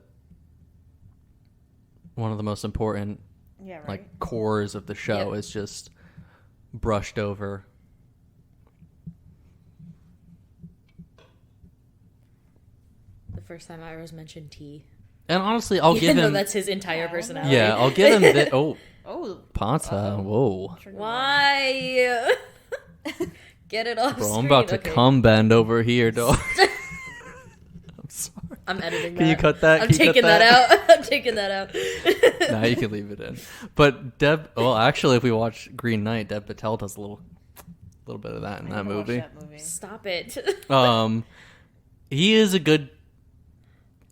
One of the most important like cores of the show is just brushed over. The first time Iroh's mentioned tea. And honestly, I'll give him... Even though that's his entire personality. Yeah, I'll give him this... Oh. Oh. Pata. Whoa. Why? Get it off Bro, screen. I'm about to cum bend over here, dog. I'm sorry. I'm editing that. Can you cut that? I'm taking that out. I'm taking that out. Nah, you can leave it in. But well, actually, if we watch Green Knight, Dev Patel does a little bit of that in that movie. Stop it. He is a good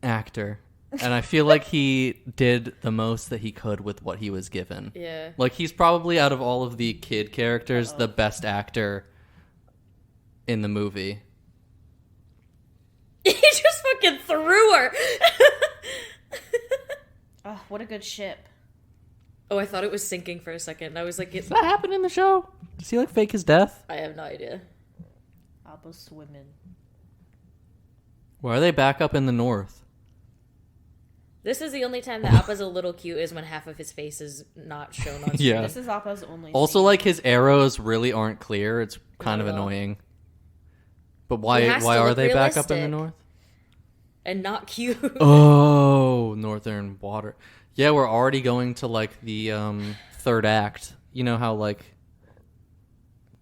actor, and I feel like he did the most that he could with what he was given. Yeah. Like, he's probably, out of all of the kid characters, the best actor in the movie. He just fucking threw her. Oh, what a good ship. Oh, I thought it was sinking for a second. I was like, Does that happen in the show? Does he, like, fake his death? I have no idea. Appa's swimming. Why are they back up in the north? This is the only time that Appa's a little cute is when half of his face is not shown on screen. Yeah. This is Appa's only Also, scene. like, his arrows really aren't clear. It's kind of Not at all. annoying. But He has why to are look they back up in the realistic. north? And not cute. Oh, northern water. Yeah, we're already going to, like, the third act. You know how, like...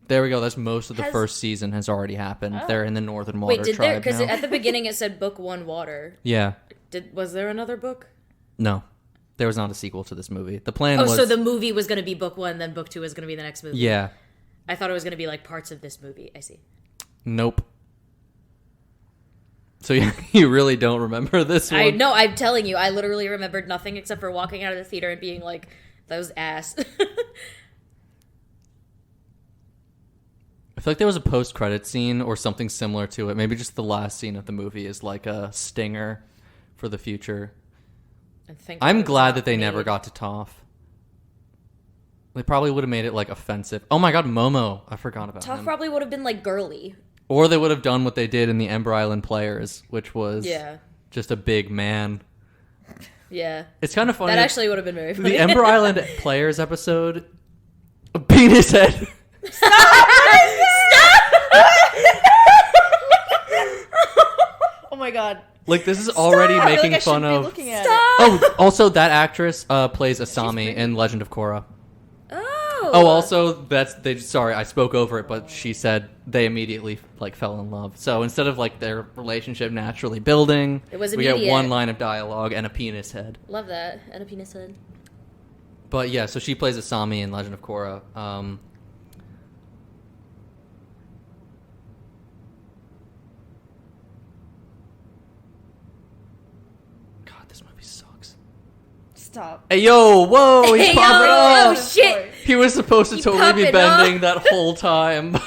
There we go. That's most of the first season has already happened. Oh. They're in the northern water Wait, did there... tribe Because now. at the beginning it said book 1 water. Yeah. Was there another book? No. There was not a sequel to this movie. The plan Oh, was... so the movie was going to be book 1, then book 2 was going to be the next movie. Yeah. I thought it was going to be, like, parts of this movie. I see. Nope. So you really don't remember this one? I know, I'm telling you, I literally remembered nothing except for walking out of the theater and being like, that was ass. I feel like there was a post-credit scene or something similar to it. Maybe just the last scene of the movie is like a stinger for the future. I'm glad that they never got to Toph. They probably would have made it, like, offensive. Oh my god, Momo. I forgot about him. Toph probably would have been, like, girly. Or they would have done what they did in the Ember Island Players, which was just a big man. Yeah. It's kind of funny. That actually would have been very funny. The Ember Island Players episode, a penis head. Oh my god. Like, this is already I feel making like I fun shouldn't be of... looking at Oh, also, that actress plays Asami in Legend of Korra. Oh, also, sorry, I spoke over it, but she said they immediately, like, fell in love. So instead of, like, their relationship naturally building, It was we get immediate. one line of dialogue and a penis head. Love that. And a penis head. But yeah, so she plays Asami in Legend of Korra. God, this movie sucks. Stop. Hey, yo, whoa, he's Hey, popping yo, up! oh, shit! He was supposed to He totally be popping bending up. that whole time. But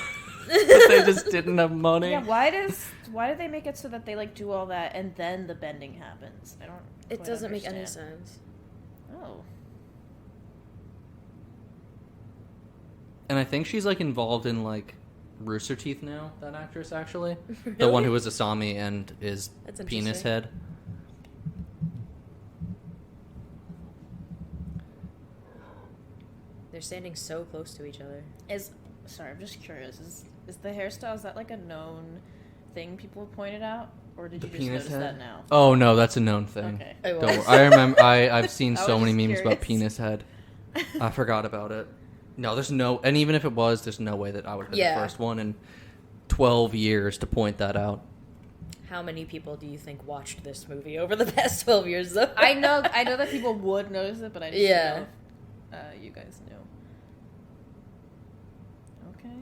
they just didn't have money. Yeah, why do they make it so that they, like, do all that and then the bending happens? I don't It quite doesn't make any understand. sense. Oh. And I think she's, like, involved in, like, Rooster Teeth now, that actress, actually. The Really? one who was Asami and is That's penis interesting. head. They're standing so close to each other. Sorry, I'm just curious. Is the hairstyle, is that, like, a known thing people pointed out, or did The you just penis notice head? that now? Oh no, that's a known thing. Okay. It Don't was. worry. I remember. I've seen I so was many just memes about curious. penis head. I forgot about it. No, there's no, and even if it was, there's no way that I would have been Yeah. the first one in 12 years to point that out. How many people do you think watched this movie over the past 12 years, though? I know that people would notice it, but I just Yeah. didn't know if you guys knew. Okay.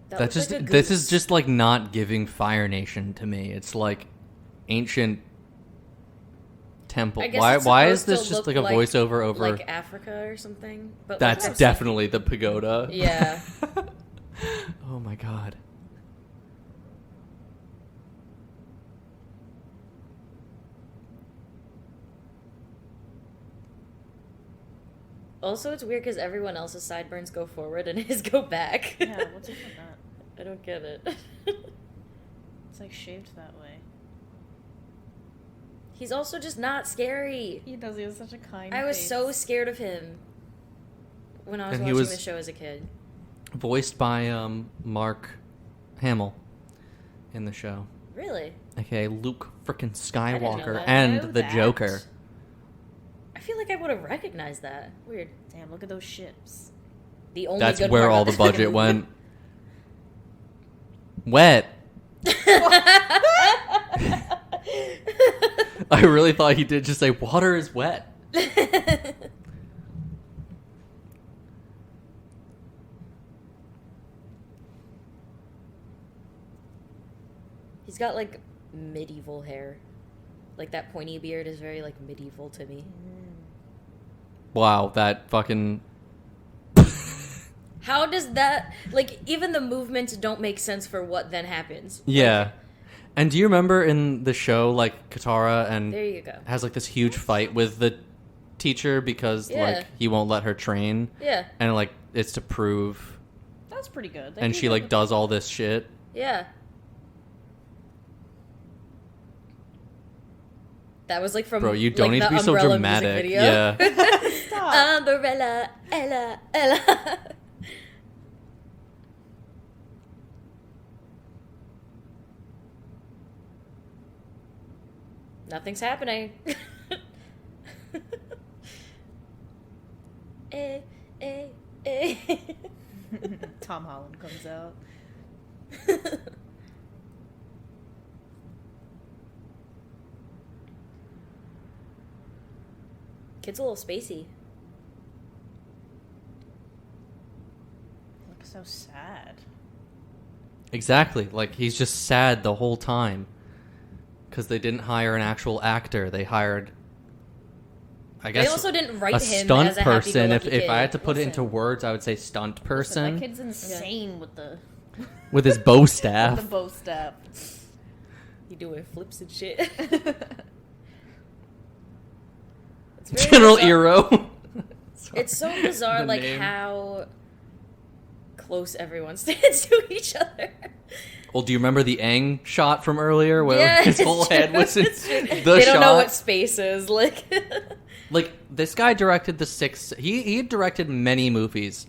That That's looks just, like a this is goose. just like not giving Fire Nation to me. It's like ancient temple. I guess Why it's is supposed this to just look like a voiceover over? like Africa or something. But That's like, definitely the pagoda. Yeah. Oh my god. Also, it's weird because everyone else's sideburns go forward and his go back. Yeah, what's up with that? I don't get it. It's like shaved that way. He's also just not scary. He does. He has such a kind. I was face. so scared of him when I was And he watching was- the show as a kid. Voiced by Mark Hamill in the show. Really? Okay, Luke frickin' didn't know Skywalker that. and Know the that. Joker. I feel like I would have recognized that. Weird. Damn, look at those ships. The only That's good where part all of the this fucking budget movie. went. Wet. I really thought he did just say water is wet. He's got like medieval hair. Like that pointy beard is very like medieval to me. Wow, that fucking How does that like even the movements don't make sense for what then happens? yeah. And do you remember in the show, like Katara and There you go. has like this huge fight with the teacher because Yeah. like he won't let her train, Yeah. and like it's to prove, That's pretty good. They and do she that like with- does all this shit. Yeah. That was like from Bro, you don't like, need to the be so Umbrella music dramatic. video. Yeah. Stop. Umbrella, Ella, Ella. Nothing's happening. eh, eh, eh. Tom Holland comes out. Kid's a little spacey. Looks so sad. Exactly. Like he's just sad the whole time because they didn't hire an actual actor. They hired, I guess, They also didn't write a him stunt as a person. If happy-go-lucky I had to kid. put it Listen. into words, I would say stunt Listen, person that kid's insane with the with his bow with staff. the bow staff. He doing flips and shit. It's very General bizarre. Eero. It's so bizarre, The like name. how close everyone stands to each other. Well, do you remember the Aang shot from earlier where Yeah, his it's whole true. head was in It's true. the They shot? don't know what space is. Like, Like, this guy directed the six... He had directed many movies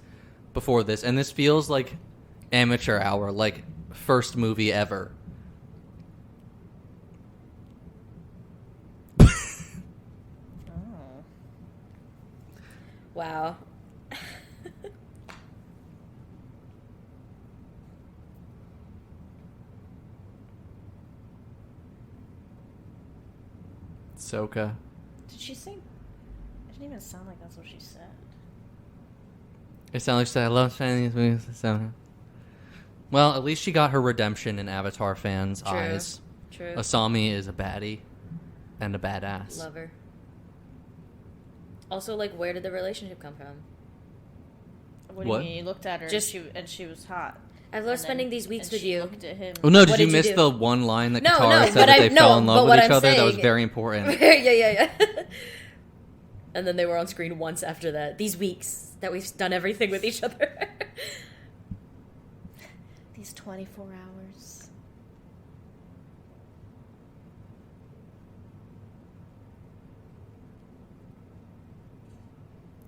before this, and this feels like amateur hour, like first movie ever. Oh. wow. Soka. Did she say? It didn't even sound like that's what she said. It sounds like she said, I love Chinese movies. So... Well, at least she got her redemption in Avatar fans' True. eyes. True. Asami is a baddie and a badass. Love her. Also, like, where did the relationship come from? What do What? you mean? You looked at her Just- and she was hot. I've And loved then- spending these weeks and with she you. Looked at him. Oh no! Did What you did you miss do? the one line that No, Katara no, said but that I- they fell in no, love but with what each I'm other? That was saying- very important. yeah. And then they were on screen once after that. These weeks that we've done everything with each other. These 24 hours.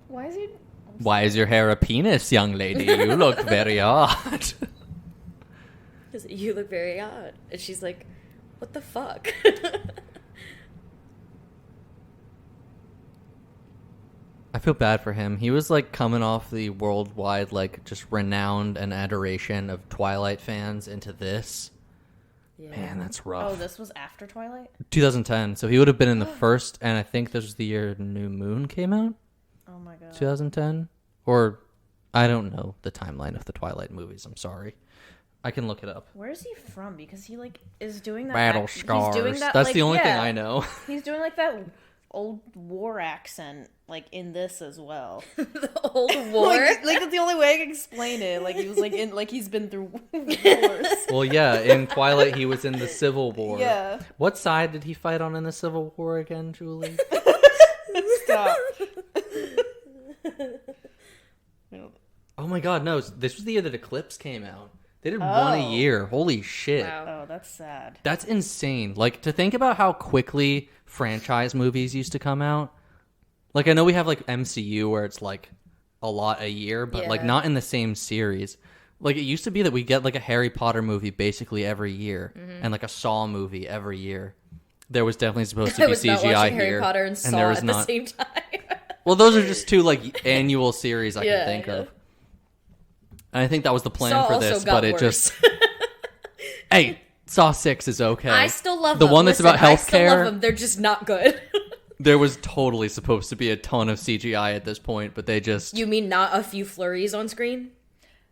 Why is he? Why is your hair a penis, young lady? You look very odd. You look very odd. And she's like, what the fuck? I feel bad for him. He was like coming off the worldwide, like just renowned and adoration of Twilight fans into this. Yeah. Man, that's rough. Oh, this was after Twilight? 2010. So he would have been in the first, and I think this was the year New Moon came out. Oh my god. 2010? Or I don't know the timeline of the Twilight movies. I'm sorry. I can look it up. Where is he from? Because he like is doing that. Battle He's scars. doing that, That's like, the only thing yeah. I know. He's doing like that old war accent, like in this as well. The old war? like that's the only way I can explain it. Like he was like in, like he's been through wars. Well, yeah, in Twilight he was in the Civil War. Yeah. What side did he fight on in the Civil War again, Julie? Stop. Oh my god, no. This was the year that Eclipse came out. They did one a year. Holy shit. Wow. Oh, that's sad. That's insane. Like, to think about how quickly franchise movies used to come out. Like, I know we have, like, MCU where it's, like, a lot a year, but, like, Yeah. not in the same series. Like, it used to be that we get, like, a Harry Potter movie basically every year. And, like, a Saw movie every year. There was definitely supposed to I be was CGI not watching here. Harry Potter and Saw there was at the same time. Well, those are just two, like, annual series I Yeah, can think yeah. of. And I think that was the plan Saw for also this, got but it worse. just... Hey, Saw 6 is okay. I still love the them. one that's Listen, about I still love healthcare. them. They're just not good. There was totally supposed to be a ton of CGI at this point, but they just... You mean not a few flurries on screen?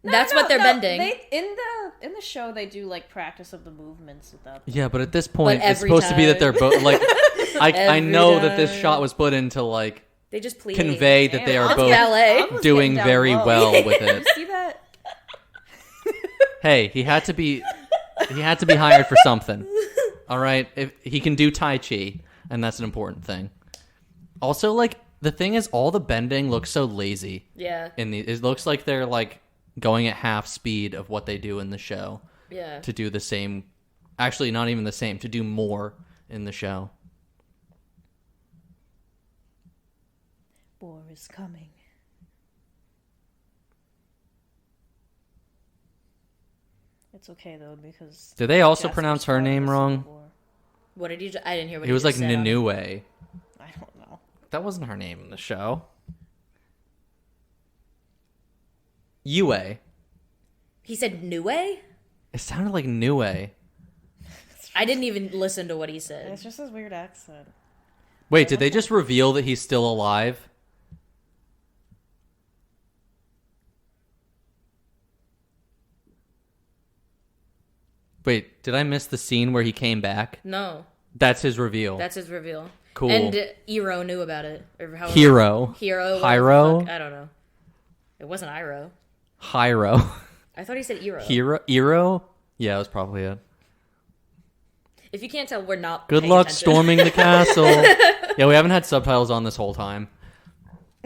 That's what they're bending. They, in the show, they do like practice of the movements without. Yeah, but at this point, But it's every supposed to be that they're time. both... Like, I Every know that this time. shot was put in to, like, They just please convey that they are Damn, both ballet. I was doing getting down very low. well with You it. see that? Hey, he had to be hired for something. All right, if he can do Tai Chi, and that's an important thing. Also, like, the thing is, all the bending looks so lazy. Yeah. It looks like they're like going at half speed of what they do in the show Yeah. to do the same. Actually, not even the same. To do more in the show. War is coming. It's okay though because. Did they also Jess pronounce was her part of name the wrong? Civil War. What did you? I didn't hear what It was you like just said. Ninue. I don't know. That wasn't her name in the show. Yue. He said Nue? It sounded like Nue. I didn't even listen to what he said. It's just his weird accent. Wait, did they just reveal that he's still alive? Wait, did I miss the scene where he came back? No, That's his reveal. that's his reveal. Cool. And Iro knew about it. Or how Hero. Hero. Hyro? Fuck, I don't know. It wasn't Iro. Hyro. I thought he said Iro. Hero? Yeah, that was probably it. If you can't tell, we're not. Good paying luck attention. storming the castle. Yeah, we haven't had subtitles on this whole time.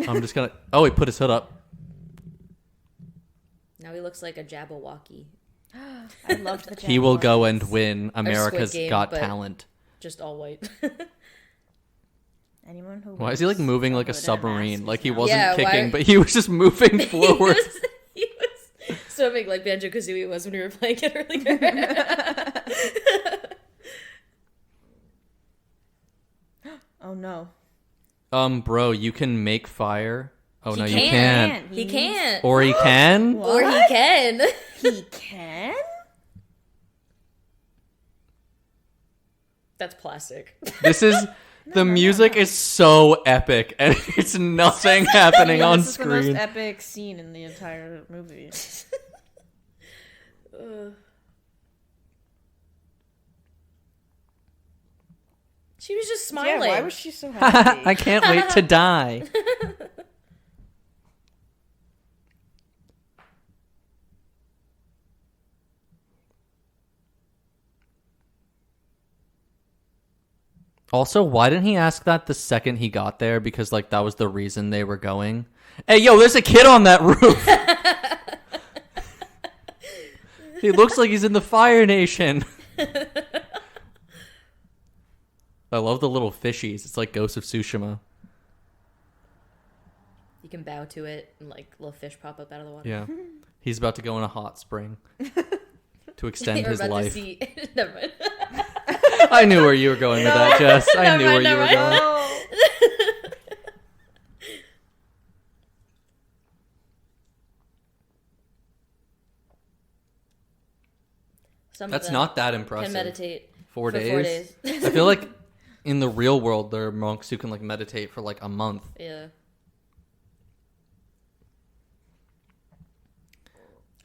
I'm just gonna... Oh, he put his hood up. Now he looks like a Jabberwocky. I loved the. He will go Jabberwockies. and win America's Squid Game, Got but- Talent. Just all white. Anyone who. Why is he like wears moving like a hood and submarine? mask Like is he now- wasn't Yeah, kicking, why- but he was just moving forward. he was swimming like Banjo-Kazooie was when we were playing it earlier. Oh no. Bro, you can make fire. Oh He no, you can. can't. He can't. Or he can. Or he What? can. He can. That's plastic. This is the music is so epic, and it's nothing happening on This is the most screen. epic scene in the entire movie. She was just smiling. Yeah, why was she so happy? I can't wait to die. Also, why didn't he ask that the second he got there? Because, like, that was the reason they were going. Hey, yo, there's a kid on that roof. He looks like he's in the Fire Nation. I love the little fishies. It's like Ghost of Tsushima. You can bow to it, and like little fish pop up out of the water. Yeah. He's about to go in a hot spring to extend We're his about life. to see. Never mind. I knew where you were going with that, Jess. I knew where you were going. Some of That's them not that can impressive. meditate 4 for days. 4 days. I feel like in the real world, there are monks who can like meditate for like a month. Yeah.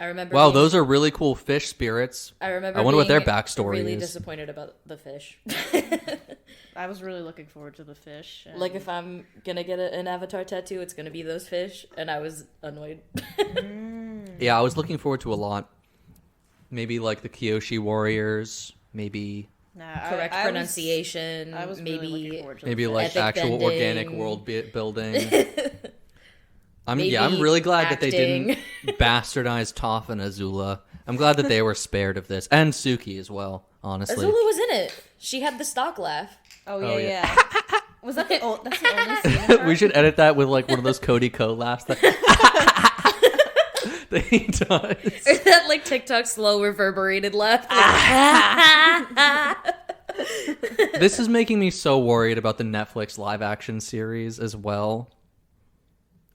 I remember. Wow, those are really cool fish spirits. I remember. I wonder what their being backstory really is. disappointed about the fish. I was really looking forward to the fish. And... Like if I'm gonna get an avatar tattoo, it's gonna be those fish, and I was annoyed. Yeah, I was looking forward to a lot. Maybe like the Kyoshi warriors. Maybe Correct pronunciation. I was maybe really looking forward to maybe the like Epic actual bending. organic world building. I'm Maybe really glad that they acting. didn't bastardize Toph and Azula. I'm glad that they were spared of this, and Suki as well. Honestly, Azula was in it. She had the stock laugh. Oh Oh, yeah, yeah. yeah. Was that the old? That's the only scene. in her? we should edit that with like one of those Cody Co laughs that he does. Or that like TikTok slow reverberated laugh. This is making me so worried about the Netflix live action series as well.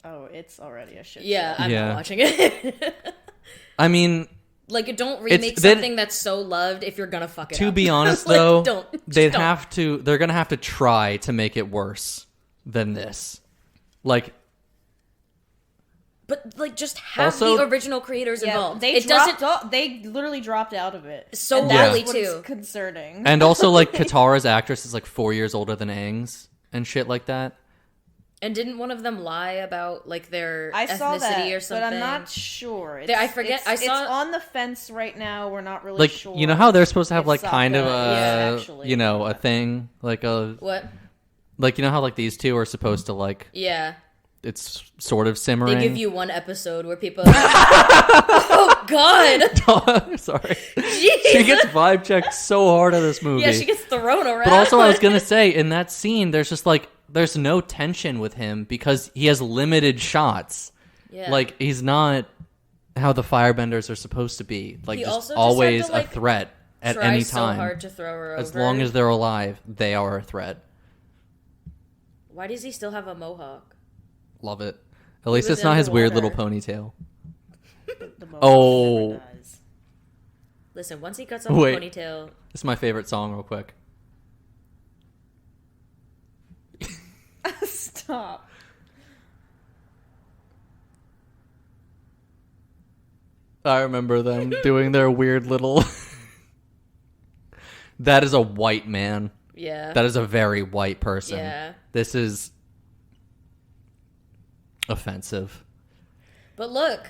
Oh, it's already a shit. Yeah, I'm Yeah. not watching it. I mean, Like, don't remake they- something that's so loved if you're gonna fuck it to up. be honest Like, though, don't. Just they'd don't. have to. They're gonna have to try to make it worse than this. Like, But like, just have Also- the original creators Yeah, involved. they It dropped. doesn't. They literally dropped out of it. So And badly, that's what's too. concerning. and also like Katara's actress is like 4 years older than Aang's and shit like that. And didn't one of them lie about like their I ethnicity saw that, or something? but I'm not sure. I forget- I saw- It's on the fence right now. We're not really Like, sure. you know how they're supposed to have if like kind of Sokka a, is actually- you know, a thing, like a, What? like, you know how like these two are supposed to like, Yeah. it's sort of simmering. They give you one episode where people. Oh God! Sorry. Jeez. She gets vibe checked so hard in this movie. Yeah, she gets thrown around. But also, I was gonna say, in that scene, there's just like there's no tension with him because he has limited shots. Yeah. Like he's not how the firebenders are supposed to be. Like He just also just always had to, like, a threat at Try any so time. hard to throw her As over. long as they're alive, they are a threat. Why does he still have a mohawk? Love it. At least was it's not his weird little underwater. ponytail. The moment Oh. never dies. Listen, once he cuts off Wait. the ponytail, This is my favorite song, real quick. Stop. I remember them doing their weird little. That is a white man. yeah, That is a very white person. yeah. This is offensive. But look,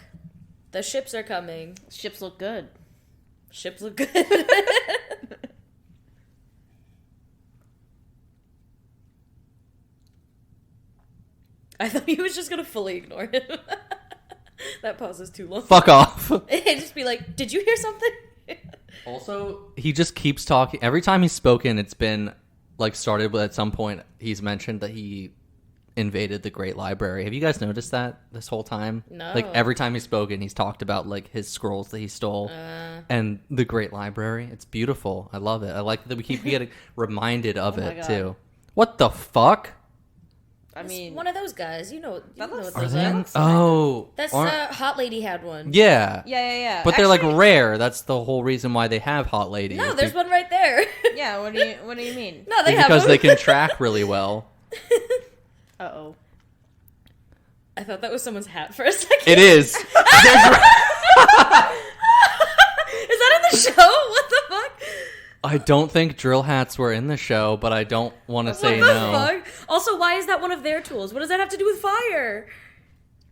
the ships are coming. Ships look good. Ships look good. I thought he was just gonna fully ignore him. That pause is too long. Fuck off. And just be like, "Did you hear something?" Also, he just keeps talking. Every time he's spoken, it's been like started with at some point he's mentioned that he invaded the Great Library. Have you guys noticed that this whole time? No. Like every time he's spoken, he's talked about like his scrolls that he stole and the Great Library. It's beautiful. I love it. I like that we keep getting reminded of Oh my it God. too. What the fuck? I mean, One of those guys, you know That what looks- those Are they? are. looks Oh, That's aren't- Hot Lady had one. yeah. yeah. But they're like Actually, rare. That's the whole reason why they have hot ladies. No, there's one right there. Yeah. What do you mean? No, they have because them. they can track really well. Uh-oh. I thought that was someone's hat for a second. It is. Is that in the show? What the fuck? I don't think drill hats were in the show, but I don't want to say what the no. fuck? Also, why is that one of their tools? What does that have to do with fire?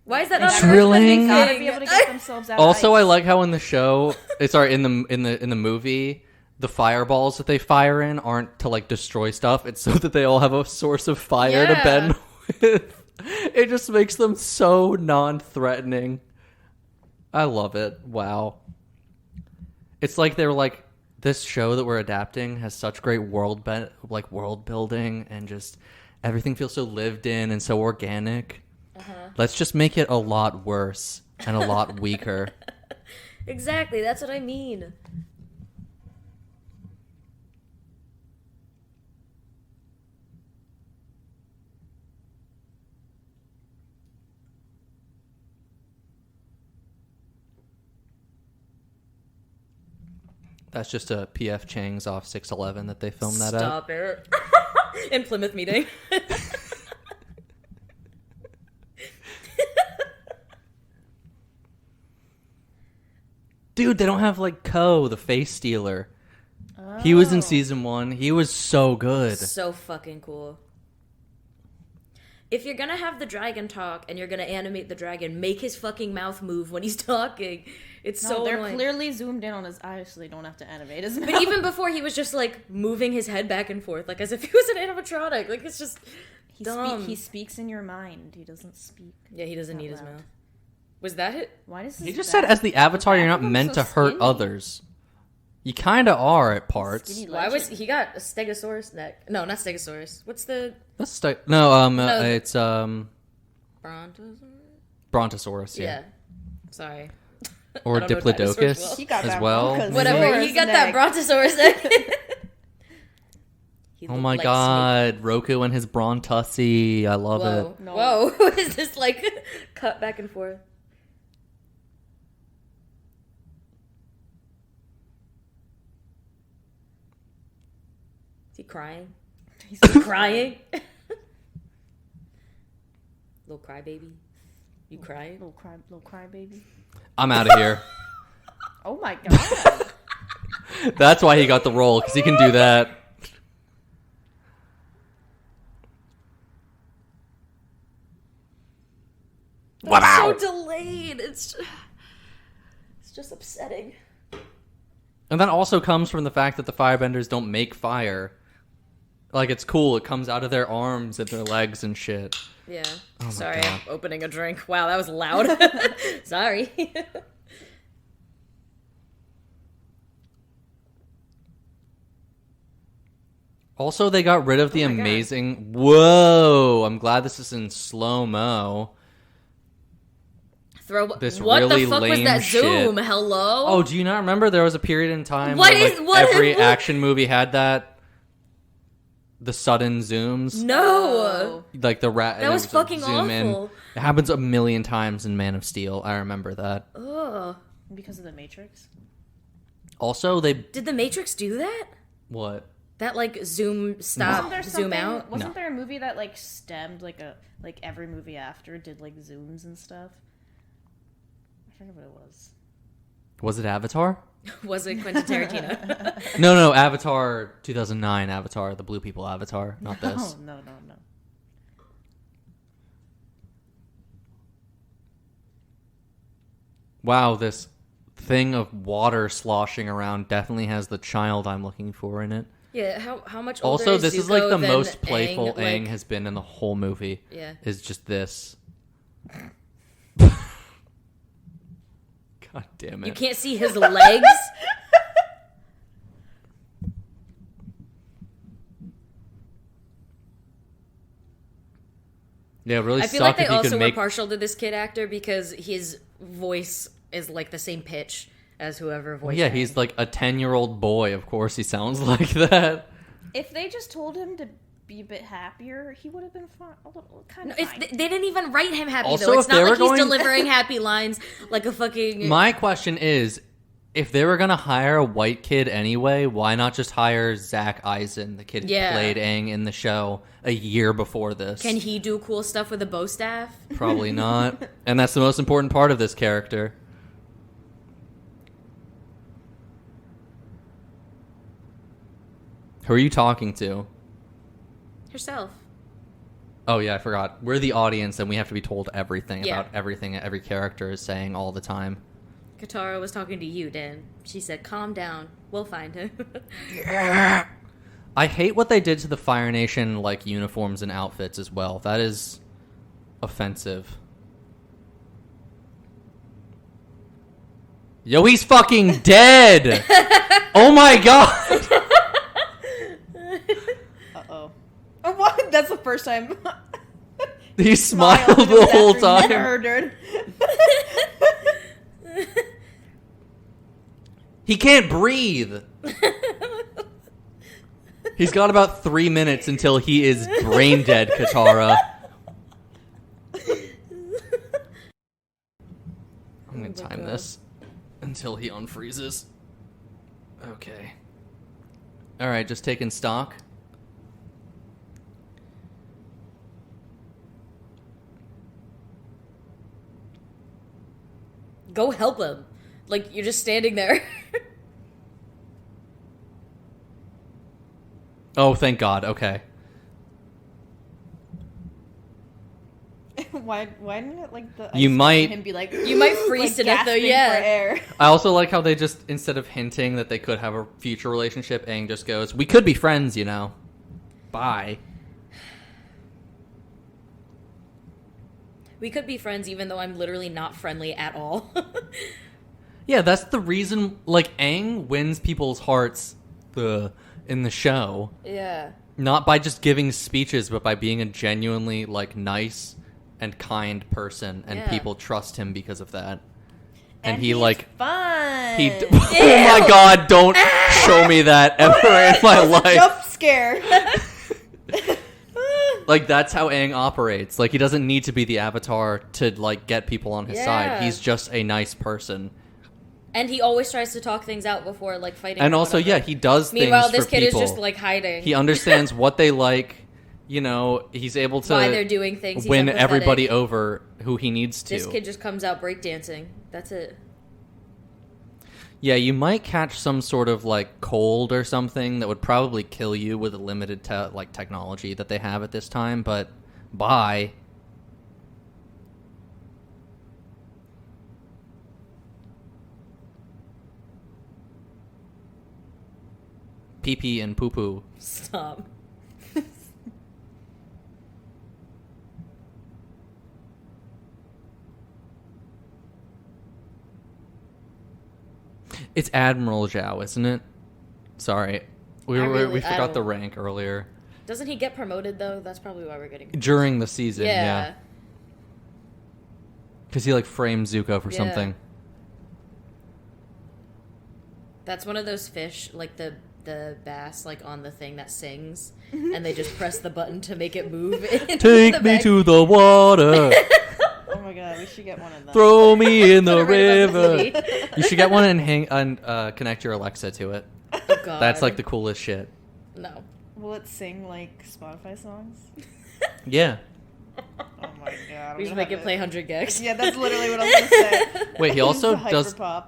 Why is that not Drilling? They gotta be able to get themselves out. Also, of I ice. like how in the show, sorry, in the movie, the fireballs that they fire in aren't to like destroy stuff. It's so that they all have a source of fire to Yeah. bend with. It just makes them so non-threatening. I love it. Wow. It's like they're like, this show that we're adapting has such great world building and just everything feels so lived in and so organic. Let's just make it a lot worse and a lot weaker. Exactly, that's what I mean. That's just a P.F. Chang's off 611 that they filmed that at. Stop it. In Plymouth meeting. Dude, they don't have, like, Ko, the face stealer. Oh. He was in season 1. He was so good. So fucking cool. If you're gonna have the dragon talk and you're gonna animate the dragon, make his fucking mouth move when he's talking. It's so they're annoying. Clearly zoomed in on his eyes, so they don't have to animate his mouth. But even before, he was just, like, moving his head back and forth, like, as if he was an animatronic. Like, it's just dumb. He speaks in your mind. He doesn't speak. Yeah, he doesn't need his mouth. Was that it? Why does he just said as the Avatar, you're not meant to hurt others. You kind of are at parts. Why was he got a Stegosaurus neck? No, not Stegosaurus. What's the? That's it's Brontosaurus. Yeah. Sorry. Or Diplodocus as well. Whatever. He got that Brontosaurus neck. Oh my god, Snake. Roku and his Brontussy. I love it. No. Whoa. Is this like cut back and forth? Is he crying? He's crying? Little crybaby? You crying? Little crybaby? I'm out of here. Oh my god. That's why he got the role, because he can do that. Wow. So delayed. It's just upsetting. And that also comes from the fact that the firebenders don't make fire. Like, it's cool. It comes out of their arms and their legs and shit. Yeah. Oh Sorry, God. I'm opening a drink. Wow, that was loud. Sorry. Also, they got rid of the amazing... God. Whoa! I'm glad this is in slow-mo. This what really the fuck lame was that zoom? Shit. Hello? Oh, do you not remember there was a period in time where every action movie had that? The sudden zooms? No! Like the rat... That was fucking awful. In. It happens a million times in Man of Steel. I remember that. Ugh. Because of the Matrix? Also, they... Did the Matrix do that? What? That, like, zoom, stop, zoom out? Wasn't there a movie that, like, stemmed, like, every movie after did, like, zooms and stuff? I forget what it was. Was it Avatar? Was it Quentin Tarantino? No, Avatar 2009 Avatar, the blue people Avatar, not this. No. Wow, this thing of water sloshing around definitely has the child I'm looking for in it. Yeah, how much older Also, is this Zuko is like the than most playful Aang, Aang has been in the whole movie. Yeah. Is just this. God damn it. You can't see his legs? Yeah, really I feel like they also were partial to this kid actor because his voice is like the same pitch as whoever voiced him. He's like a 10-year-old boy. Of course he sounds like that. If they just told him to be a bit happier, he would have been fine. Kind of fine. They didn't even write him happy, Also, though. It's not like he's going... delivering happy lines like a fucking... My question is, if they were going to hire a white kid anyway, why not just hire Zach Eisen, the kid who played Aang in the show, a year before this? Can he do cool stuff with a bow staff? Probably not. And that's the most important part of this character. Who are you talking to? Herself. Oh, yeah, I forgot. We're the audience, and we have to be told everything about everything every character is saying all the time. Katara was talking to you, Dan. She said, calm down. We'll find him. Yeah. I hate what they did to the Fire Nation, like, uniforms and outfits as well. That is offensive. Yo, he's fucking dead! Oh my god! Uh-oh. Oh, what? That's the first time. He smiled the whole time. Murdered. He can't breathe. He's got about 3 minutes until he is brain dead, Katara. I'm gonna time this until he unfreezes. Okay. Alright, just taking stock. Go help him. Like, you're just standing there. Oh, thank God. Okay. Why didn't it, like, the You ice might- him be like... You might freeze like, to death, though, gasping yeah. for air. I also like how they just, instead of hinting that they could have a future relationship, Aang just goes, we could be friends, you know. Bye. We could be friends even though I'm literally not friendly at all. Yeah, that's the reason, like, Aang wins people's hearts in the show. Yeah. Not by just giving speeches, but by being a genuinely, like, nice and kind person, and Yeah. people trust him because of that. And he, he's like... fun. Oh my God, don't show me that ever in my life. Jump scare. Like, that's how Aang operates. Like, he doesn't need to be the Avatar to, like, get people on his side. Yeah. He's just a nice person. And he always tries to talk things out before, like, fighting. And or also, whatever. yeah, he does Meanwhile, things this for kid people. is just, like, hiding. He understands what they like. You know, he's able to Why they're doing things. He's win empathetic. everybody over who he needs to. This kid just comes out breakdancing. That's it. Yeah, you might catch some sort of, like, cold or something that would probably kill you with the limited technology that they have at this time, but bye. Pee-pee and poo-poo. Stop. It's Admiral Zhao, isn't it? Sorry. We I forgot the don't- rank earlier. Doesn't he get promoted, though? That's probably why we're getting... During the season, yeah. Yeah. Because he, like, framed Zuko for Yeah. something. That's one of those fish, like the bass, like, on the thing that sings, and they just press the button to make it move. Take me to the water. Oh my God, we should get one of them. Throw me in the Put it right above river. the sea. You should get one and connect your Alexa to it. Oh, God. That's, like, the coolest shit. No. Will it sing, like, Spotify songs? Yeah. Oh my God. We should make it play 100 gigs. Yeah, that's literally what I was going to say. Wait, he also It's a does... hyperpop.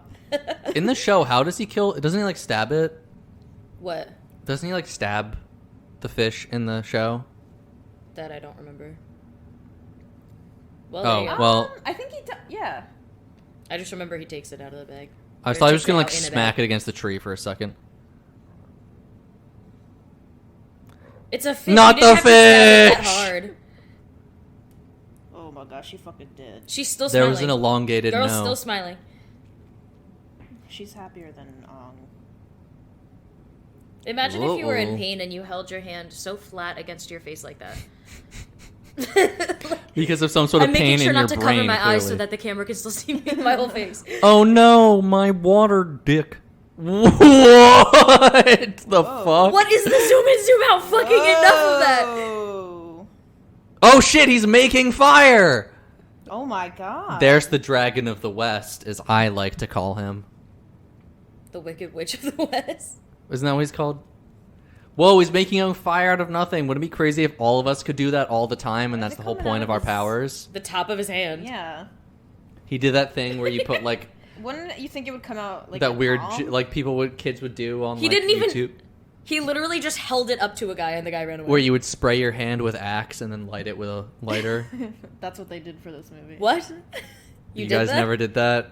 In the show, how does he kill... Doesn't he, like, stab it? What? Doesn't he, like, stab the fish in the show? That I don't remember. Well, Oh, there you go. well... I think he yeah. I just remember he takes it out of the bag. I Or thought he was takes going to, it like, out in a smack bag. it against the tree for a second. It's a fish. Not You didn't the have to stab it fish! that hard. Oh my gosh, she fucking did. She's still There smiling. was an elongated Girl's no. still smiling. She's happier than Imagine if you were in Uh-oh. pain and you held your hand so flat against your face like that. Because of some sort of I'm pain making sure in your not to brain. cover my eyes so clearly. that the camera can still see me my whole face. Oh no, my water dick. What the fuck? What is the zoom in, zoom out? Fucking enough of that. Oh. Oh shit, he's making fire! Oh my God. There's the Dragon of the West, as I like to call him. The Wicked Witch of the West. Isn't that what he's called? Whoa, he's making a fire out of nothing. Wouldn't it be crazy if all of us could do that all the time and Why that's is the it whole coming point out of of our his- powers? The top of his hand. Yeah. He did that thing where you put like Wouldn't you think it would come out like that a weird palm? like kids would do on He like didn't even- YouTube He literally just held it up to a guy and the guy ran away. where you would spray your hand with Axe and then light it with a lighter. That's what they did for this movie. What? You did guys that? never did that?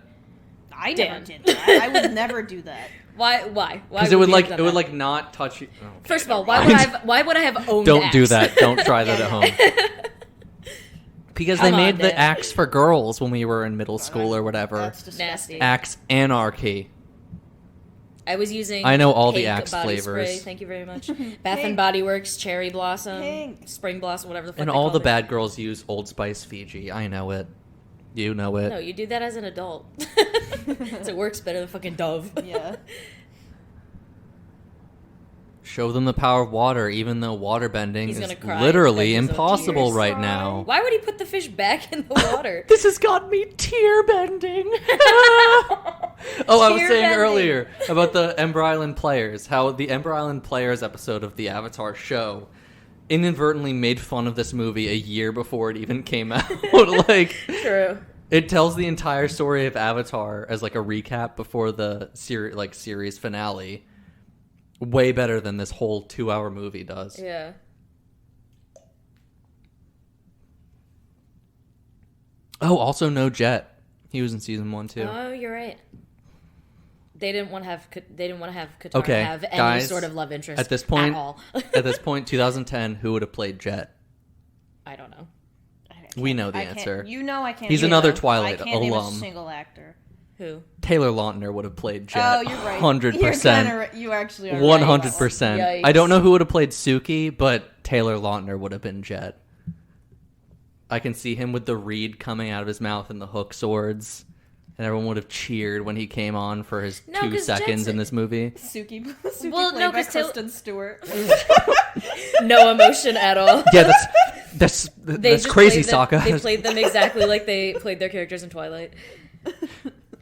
I Dan. never did that. I would never do that. Why? Because it would you like have it done would that? like not touch you. Oh, okay, First of all, never why mind. would I have owned Don't do Axe? that. Don't try that at home. Because they Come on, made the Dan. Axe for girls when we were in middle school or whatever. That's disgusting. Nasty. Axe Anarchy. I was using. I know all the pink Axe body flavors. Spray. Thank you very much. Bath and Body Works, Cherry Blossom, Pink. Spring Blossom, whatever the fuck. And they all call the it. bad girls use Old Spice Fiji. I know it. You know it. No, you do that as an adult. So it works better than fucking Dove. Yeah. Show them the power of water, even though waterbending He's is gonna cry literally because of impossible tears. right now. Why would he put the fish back in the water? This has got me tear bending. Oh, I was saying Tear-bending. earlier about the Ember Island Players, how the Ember Island Players episode of the Avatar show inadvertently made fun of this movie a year before it even came out. Like, True. it tells the entire story of Avatar as like a recap before the series finale. Way better than this whole 2-hour movie does. Yeah. Oh, also no Jet. He was in season 1 too. Oh, you're right. They didn't want to have Katara Okay, have any guys, sort of love interest at this point, at all. At this point, 2010, who would have played Jet? I don't know. We know the I can't- answer. You know I can't. He's name another a- Twilight I can't name a alum. single actor. Who? Taylor Lautner would have played Jet. Oh, you're right. 100%. You actually are. 100%. Yikes. I don't know who would have played Suki, but Taylor Lautner would have been Jet. I can see him with the reed coming out of his mouth and the hook swords. And everyone would have cheered when he came on for his 2 'cause seconds Jet's- in this movie. Suki Well, played no, by 'cause Taylor- Kristen Stewart. No emotion at all. Yeah, that's They that's just crazy, played them- Sokka. They played them exactly like they played their characters in Twilight.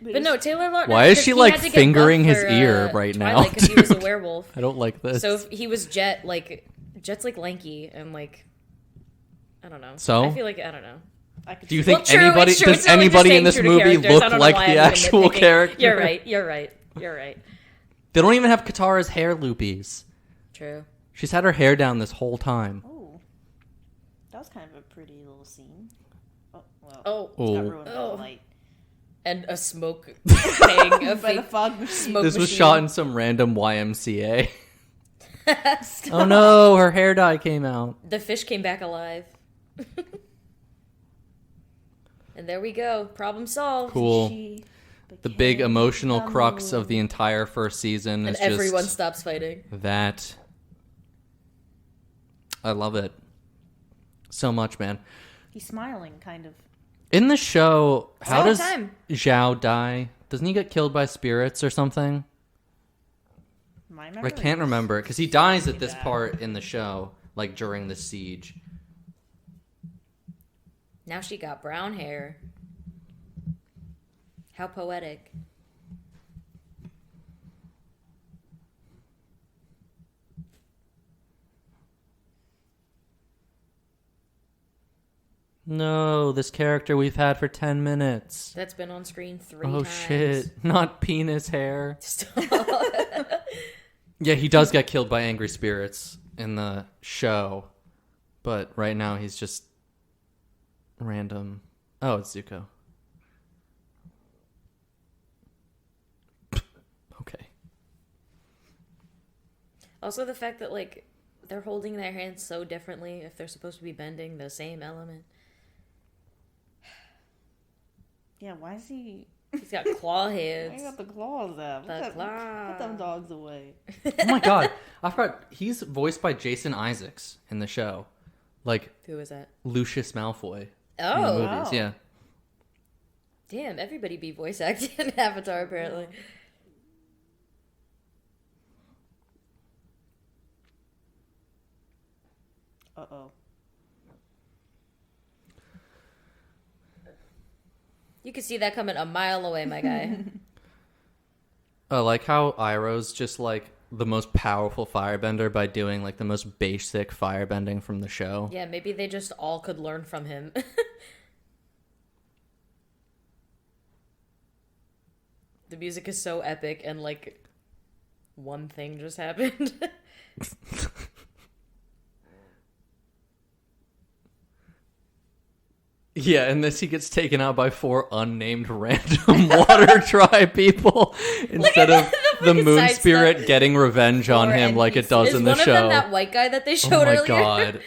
But no, Taylor Lautner. Why is because she, he like, had to get fingering buff his for, ear right now, Twilight because he was a dude? werewolf. I don't like this. So if he was Jet, like Jet's like lanky and like I don't know. So? I feel like I don't know. Do you think Well, true, anybody it's true. does So we're just anybody in staying this true to movie characters. I look don't know like why the I'm actual nitpicking. character? You're right. You're right. You're right. They don't even have Katara's hair loopies. True. She's had her hair down this whole time. Oh, that was kind of a pretty little scene. Oh, well, Oh. it's got ruined by Oh. the light. And a smoke thing, a By the fake fog machine. smoke This was machine. shot in some random YMCA. Oh no, her hair dye came out. The fish came back alive. And there we go. Problem solved. Cool. She The big became emotional the crux moon. of the entire first season And is everyone just stops fighting. that. I love it so much, man. He's smiling, kind of. In the show, how all the does time. Zhao die? Doesn't he get killed by spirits or something? My I memory can't is- remember because he dies at this that. part in the show, like during the siege. Now she got brown hair. How poetic. No, this character we've had for 10 minutes. That's been on screen 3 Oh times. shit, not penis hair. Stop. Yeah, he does get killed by angry spirits in the show, but right now he's just random. Oh, it's Zuko. Okay. Also, the fact that, like, they're holding their hands so differently if they're supposed to be bending the same element. Yeah, why is he... He's got claw Why you hands. got the claws out? The claw. Put them dogs away. Oh my god, I forgot. He's voiced by Jason Isaacs in the show. Like Who is that? Lucius Malfoy in the Oh, movies, wow. yeah. damn. Everybody be voice acting in Avatar, apparently. Uh-oh. You could see that coming a mile away, my guy. I like how Iroh's just like the most powerful firebender by doing like the most basic firebending from the show. Yeah, maybe they just all could learn from him. The music is so epic and like one thing just happened. Yeah, and this he gets taken out by 4 unnamed random water tribe people instead of the fucking moon sidestep. spirit getting revenge on Or him like it does is in the one show. of them that white guy that they Oh showed my earlier? god.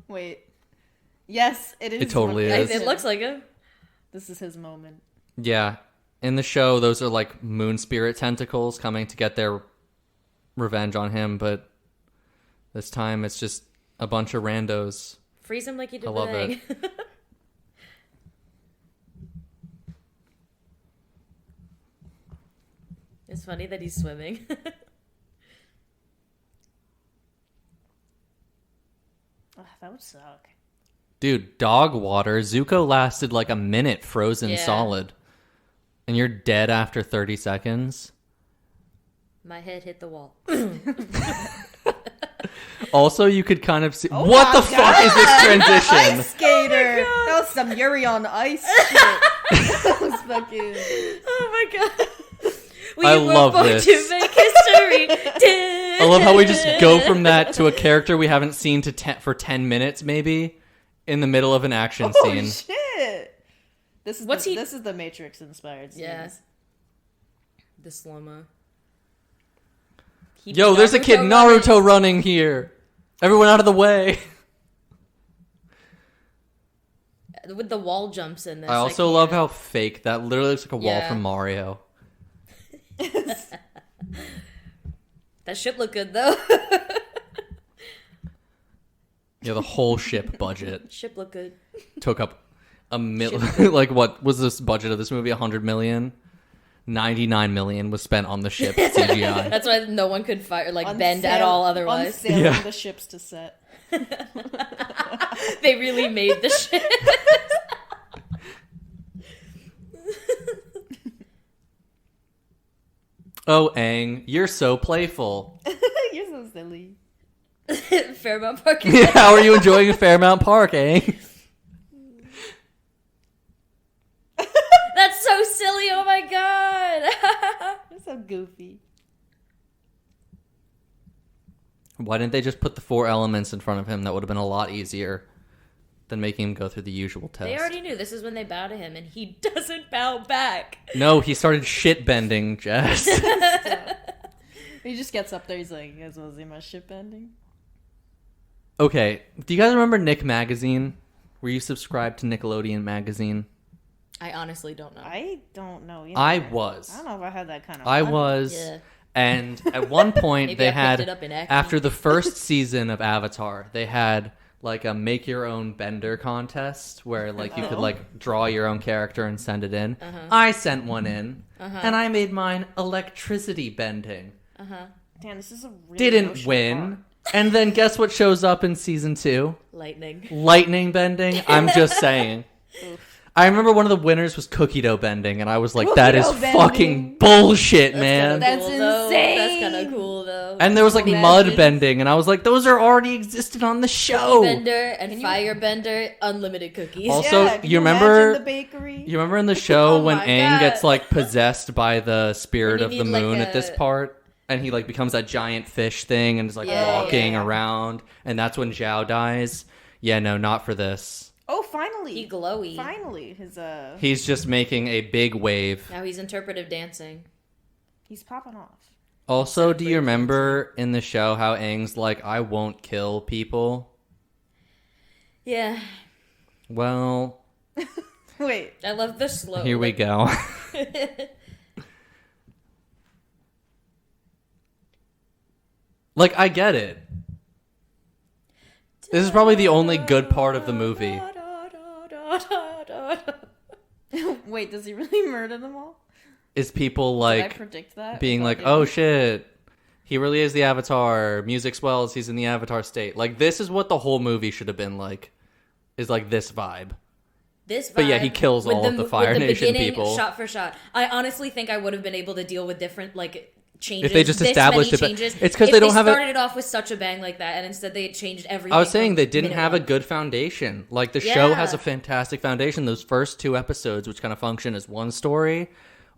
Wait. Yes, it is. It totally one- is. It looks like him. This is his moment. Yeah. in the show, those are like moon spirit tentacles coming to get their revenge on him, but this time it's just a bunch of randos. Freeze him like you did I love with it. Aang. It's funny that he's swimming. Ugh, that would suck. Dude, dog water. Zuko lasted like a minute frozen Yeah. solid. And you're dead after 30 seconds. My head hit the wall. Also, you could kind of see... Oh what my the fuck is this transition? Ice skater! That was some Yuri on Ice shit. That was fucking... Oh my god. We I were love born this. to make history. I love how we just go from that to a character we haven't seen for 10 minutes, maybe, in the middle of an action scene. Shit! This is this is the Matrix inspired scenes. Yeah. The slow-mo. Yo, there's a kid Naruto running here. Everyone out of the way. With the wall jumps in this. I also love how fake that literally looks like a wall from Mario. That ship looked good though. Yeah, the whole ship budget Ship looked good. took up a like what was this budget of this movie? 100 million. 99 million was spent on the ship CGI. That's why no one could bend at all otherwise. Unsailing the ships to set. They really made the ship. Oh, Aang, you're so playful. You're so silly. Fairmount Park. Yeah, how are you enjoying Fairmount Park, Aang? That's so silly. Oh my god. You're so goofy. Why didn't they just put the 4 elements in front of him? That would have been a lot easier than making him go through the usual test. They already knew this is when they bow to him, and he doesn't bow back. No, he started shit bending, Jess. He just gets up there, he's like, you guys want to see my ship ending? Okay, do you guys remember Nick Magazine? Were you subscribed to Nickelodeon Magazine? I honestly don't know. I don't know either. I was. I don't know if I had that kind of I money. was. Yeah. And at one point, Maybe they I picked had, it up in acting. after the first season of Avatar, they had like a make your own bender contest where like you could like draw your own character and send it in. I sent one in and I made mine electricity bending. Damn, this is a really Didn't emotional win. part. And then guess what shows up in season 2? Lightning. Lightning bending. I'm just saying. I remember one of the winners was cookie dough bending, and I was like, that is Cookie dough bending. fucking bullshit, man. That's Cool, though. insane. That's kind of cool, though. And there was like Imagine. mud bending, and I was like, those are already existed on the show. Bender and fire bender, unlimited cookies. Also, Yeah, can you remember imagine the bakery? You remember in the show Oh when my Aang God. gets like possessed by the spirit And of you the need, like, moon at this a- part, and he like becomes that giant fish thing and is like Yeah, walking yeah. around, and that's when Zhao dies. Yeah, no, not for this. Oh, finally. He glowy. Finally. His, He's just making a big wave. Now he's interpretive dancing. he's popping off. Also, do you remember in the show how Aang's like, I won't kill people? Yeah. Well, Wait. I love the slow. here we go. Like, I get it. This is probably the only good part of the movie. Wait, does he really murder them all? Is people Did I like predict that? being without like, getting- oh shit, he really is the Avatar. Music swells, he's in the Avatar state. Like, this is what the whole movie should have been like. Is like this vibe. This vibe, But yeah, he kills with all of the Fire with the Nation beginning, people. shot for shot. I honestly think I would have been able to deal with different like changes. If they just this established many it, but changes. it's 'cause If they don't have it- started it off with such a bang like that, and instead they changed everything. I was saying from they didn't minute have a one. good foundation. Like, the show Yeah. has a fantastic foundation. Those first 2 episodes, which kind of function as one story,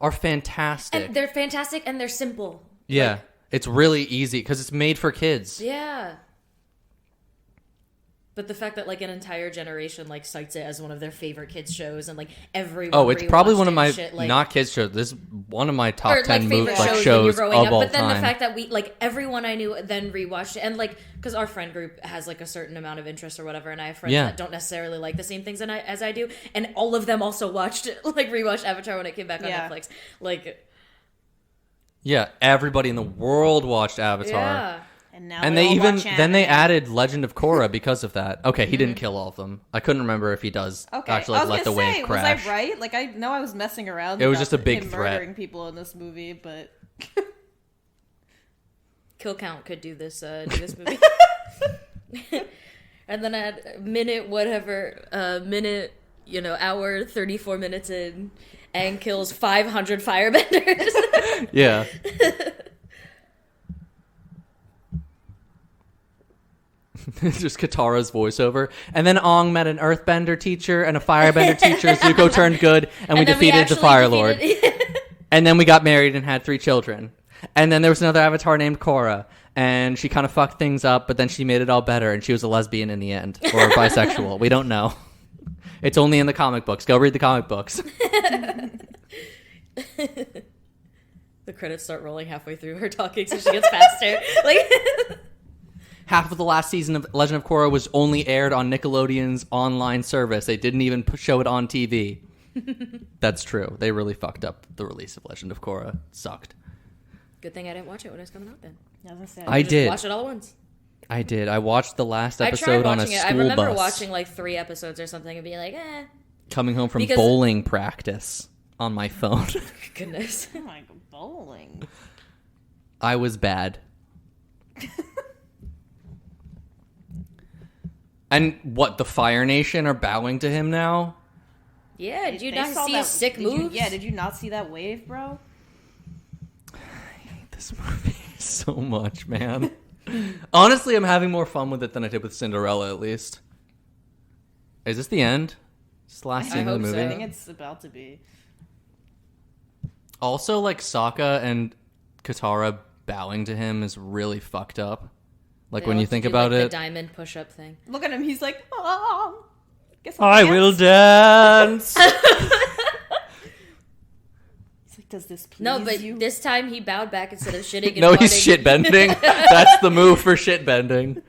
are fantastic. And they're fantastic and they're simple. Yeah, Like, it's really easy because it's made for kids. yeah. But the fact that like an entire generation like cites it as one of their favorite kids shows, and like everyone it's probably one of my shit, like, not kids shows. This is one of my top or, 10 favorite shows when of you're growing up. all But then time. the fact that we like everyone I knew then rewatched it, and like because our friend group has like a certain amount of interest or whatever, and I have friends that don't necessarily like the same things as I do, and all of them also rewatched Avatar when it came back on Netflix. Like, yeah, everybody in the world watched Avatar. yeah. And now And they added Legend of Korra because of that. Okay, he didn't kill all of them. I couldn't remember if he does actually let the wave crash. Was I right? Like I know I was messing around. It was just a big him threat. Murdering people in this movie, but Kill count could do this movie. And then at hour 34 minutes in, and kills 500 firebenders. Yeah. Just Katara's voiceover. And then Aang met an earthbender teacher and a firebender teacher. Zuko turned good, and we defeated the Fire Lord. And then we got married and had 3 children. And then there was another Avatar named Korra, and she kind of fucked things up, but then she made it all better, and she was a lesbian in the end, or bisexual. We don't know. It's only in the comic books. Go read the comic books. The credits start rolling halfway through her talking, so she gets faster. Like, half of the last season of Legend of Korra was only aired on Nickelodeon's online service. They didn't even show it on TV. That's true. They really fucked up the release of Legend of Korra. It sucked. good thing I didn't watch it when it was coming out then. I did. Watch it all at once. I did. I watched the last I episode tried on a watching school it. I remember bus. watching like 3 episodes or something and being like, eh. Coming home from Because- bowling practice on my phone. Goodness. Oh my god, bowling. I was bad. And what, the Fire Nation are bowing to him now? Yeah, did you They not saw see that- his sick did you- moves? Yeah, did you not see that wave, bro? I hate this movie so much, man. Honestly, I'm having more fun with it than I did with Cinderella, at least. Is this the end? Is this the last scene of the hope so. movie? I think it's about to be. Also, like, Sokka and Katara bowing to him is really fucked up. Like, They when all you have to think do, about like, it. the diamond push-up thing. Look at him, he's like, oh, guess I'll I dance." will dance! He's like, does this please No, but you? this time he bowed back instead of shitting and No, he's farting. shit bending. That's the move for shit bending.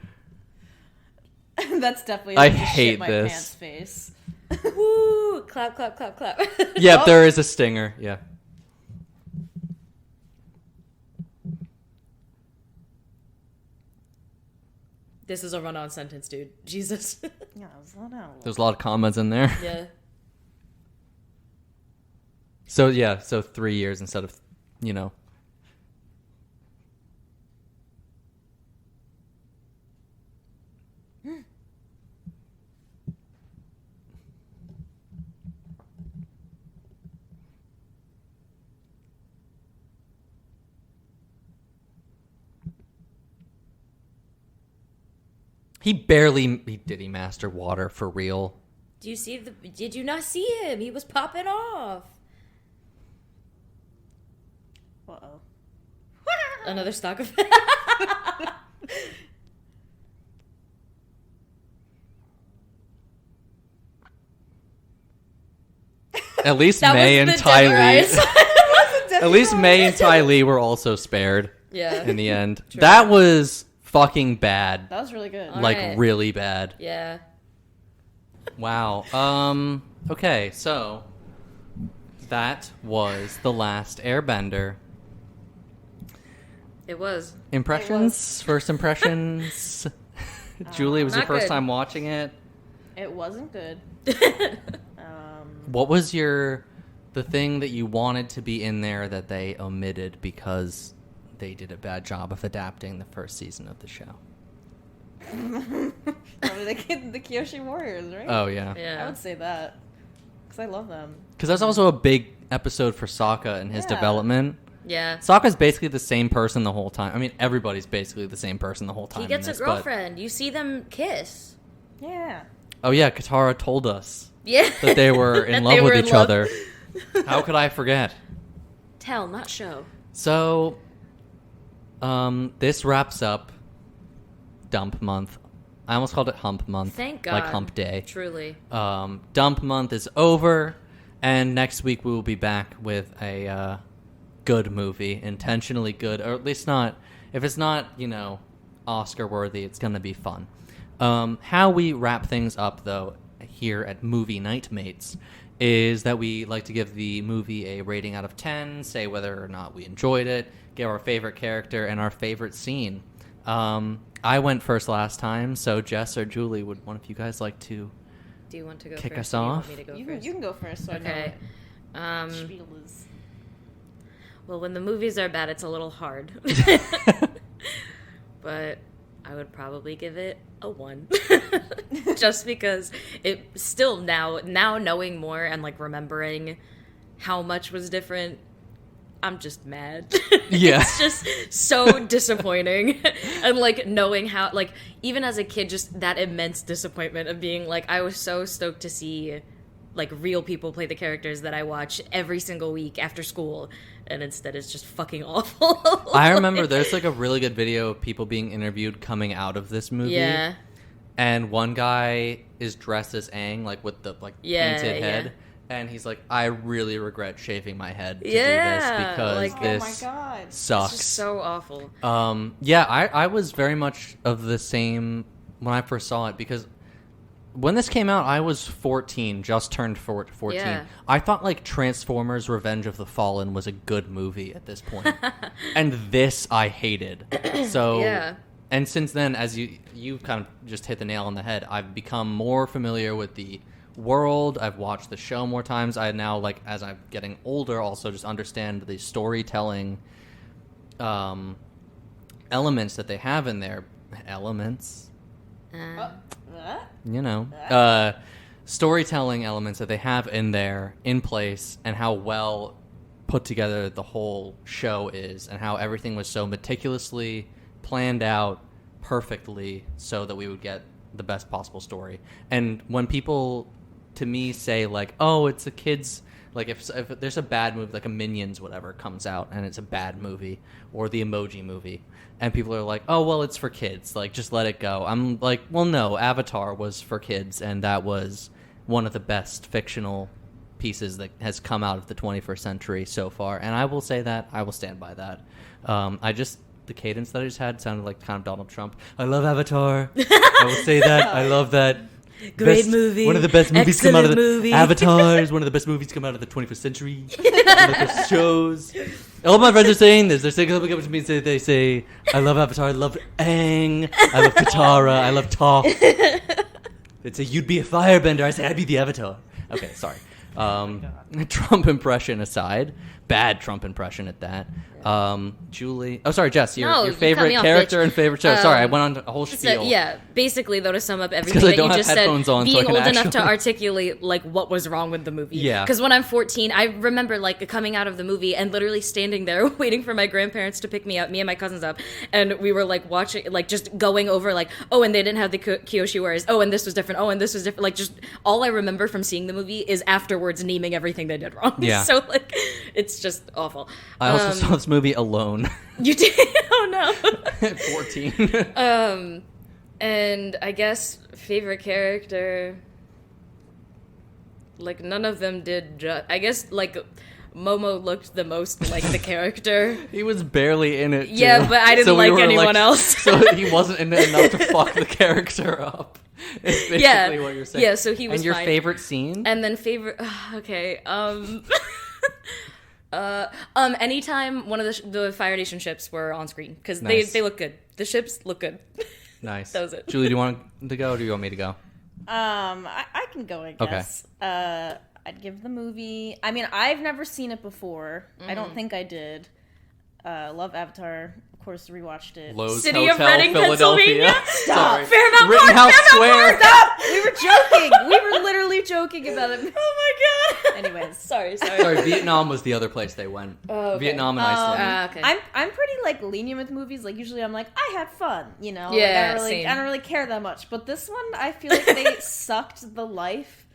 That's definitely I like a hate shit my this. pants face. Woo! Clap, clap, clap, clap. Yep, Oh. there is a stinger. Yeah. This is a run-on sentence, dude. Jesus. Yeah, slow down. There's a lot of comments in there. Yeah. So, yeah, so 3 years instead of, you know. Did he master water for real? Did you not see him? He was popping off. Uh-oh. Another stock of At least That May was and the Ty Denver Lee. eyes. At least May and Ty Lee were also spared Yeah. in the end. That was fucking bad. That was really good. All Like, right. really bad. Yeah. Wow. Okay, so that was The Last Airbender. It was. Impressions? First impressions? Julie, was your Not first good. time watching it? It wasn't good. What was the thing that you wanted to be in there that they omitted because they did a bad job of adapting the first season of the show? Probably the Kyoshi Warriors, right? Oh, yeah. I Yeah. would say that. Because I love them. Because that's also a big episode for Sokka and his Yeah. development. Yeah. Sokka's basically the same person the whole time. I mean, everybody's basically the same person the whole time. He gets in a this, but- girlfriend. You see them kiss. Yeah. Oh, yeah, Katara told us Yeah. that they were in That love they with were in each love. other. How could I forget? Tell, not show. So, this wraps up Dump Month. I almost called it hump month. Thank God. Like hump day. Truly. Dump month is over, and next week we will be back with a good movie, intentionally good, or at least not. If it's not, Oscar worthy, it's gonna be fun. How we wrap things up, though, here at Movie Night Mates, is that we like to give the movie a rating out of 10, say whether or not we enjoyed it, give our favorite character and our favorite scene. I went first last time, so Jess or Julie, would one of you guys like to Do you want to go kick first? us off? Do you want me to go You first? can go first. So Okay. I know what spiel is. Well, when the movies are bad, it's a little hard. But I would probably give it a 1. Just because it still now knowing more and like remembering how much was different, I'm just mad. Yeah. It's just so disappointing. And like knowing how, like, even as a kid, just that immense disappointment of being like, I was so stoked to see like real people play the characters that I watch every single week after school, and instead it's just fucking awful. I remember there's like a really good video of people being interviewed coming out of this movie. Yeah. And one guy is dressed as Aang, like with the painted head. And he's like, I really regret shaving my head to do this because like, this oh my God. sucks. It's just so awful. I was very much of the same when I first saw it, because when this came out, I was 14, just turned 14. Yeah. I thought like Transformers Revenge of the Fallen was a good movie at this point. And this I hated. So Yeah. And since then, as you kind of just hit the nail on the head, I've become more familiar with the world. I've watched the show more times. I now, like, as I'm getting older, also just understand the storytelling elements that they have in there. Elements? Storytelling elements that they have in there, in place, and how well put together the whole show is, and how everything was so meticulously planned out perfectly so that we would get the best possible story. And when people, to me, say, like, oh, it's a kid's, like, if there's a bad movie, like a Minions whatever comes out, and it's a bad movie, or the Emoji Movie, and people are like, oh, well, it's for kids, like, just let it go. I'm like, well, no, Avatar was for kids, and that was one of the best fictional pieces that has come out of the 21st century so far, and I will say that. I will stand by that. The cadence that I just had sounded like kind of Donald Trump. I love Avatar. I will say that. I love that. Great movie. One of the best movies to come out of the movie. Avatar is one of the best movies to come out of the 21st century. One of the best shows. All my friends are saying this. They're saying, coming up to me and they say, I love Avatar. I love Aang. I love Katara. I love Toph. They'd say, you'd be a firebender. I say, I'd be the Avatar. Okay, sorry. Trump impression aside, bad Trump impression at that. Julie, Jess, your favorite character and favorite show. Sorry, I went on a whole spiel. Basically, though, to sum up everything I that don't you have just said, headphones on, so I being can old enough to actually- articulate like what was wrong with the movie. Yeah. Because when I'm 14, I remember like coming out of the movie and literally standing there waiting for my grandparents to pick me up, me and my cousins up, and we were like watching, like just going over like, oh, and they didn't have the Kyoshi wares. Oh, and this was different. Oh, and this was different. Like just all I remember from seeing the movie is afterwards naming everything they did wrong. Yeah. So like, it's just awful. I also saw this movie alone You did? Oh no. at 14. And I guess favorite character, like none of them did. I guess like Momo looked the most like the character. He was barely in it. Too. Yeah, but I didn't So we like were, anyone else. So he wasn't in it enough to fuck the character up. It's basically what you're saying. Yeah, so he was And your fine. favorite scene? And then favorite. Okay. Anytime one of the Fire Nation ships were on screen because Nice. they look good. The ships look good. Nice. That was it. Julie, do you want to go or do you want me to go? I can go, I guess. I'd give the movie. I mean, I've never seen it before. I don't think I did. Love Avatar. Of course, rewatched it. Lowe's City Hotel, of Reading, Philadelphia. Pennsylvania. Sorry. Fairmount Park, Rittenhouse Square. Stop! We were joking. We were literally joking about it. Oh my god. Anyways, Sorry. Sorry, Vietnam was the other place they went. Oh, okay. Vietnam and Iceland. Okay. I'm pretty like lenient with movies. Like usually, I'm like I had fun. You know. Yeah, Like, same. I don't really care that much. But this one, I feel like they sucked the life.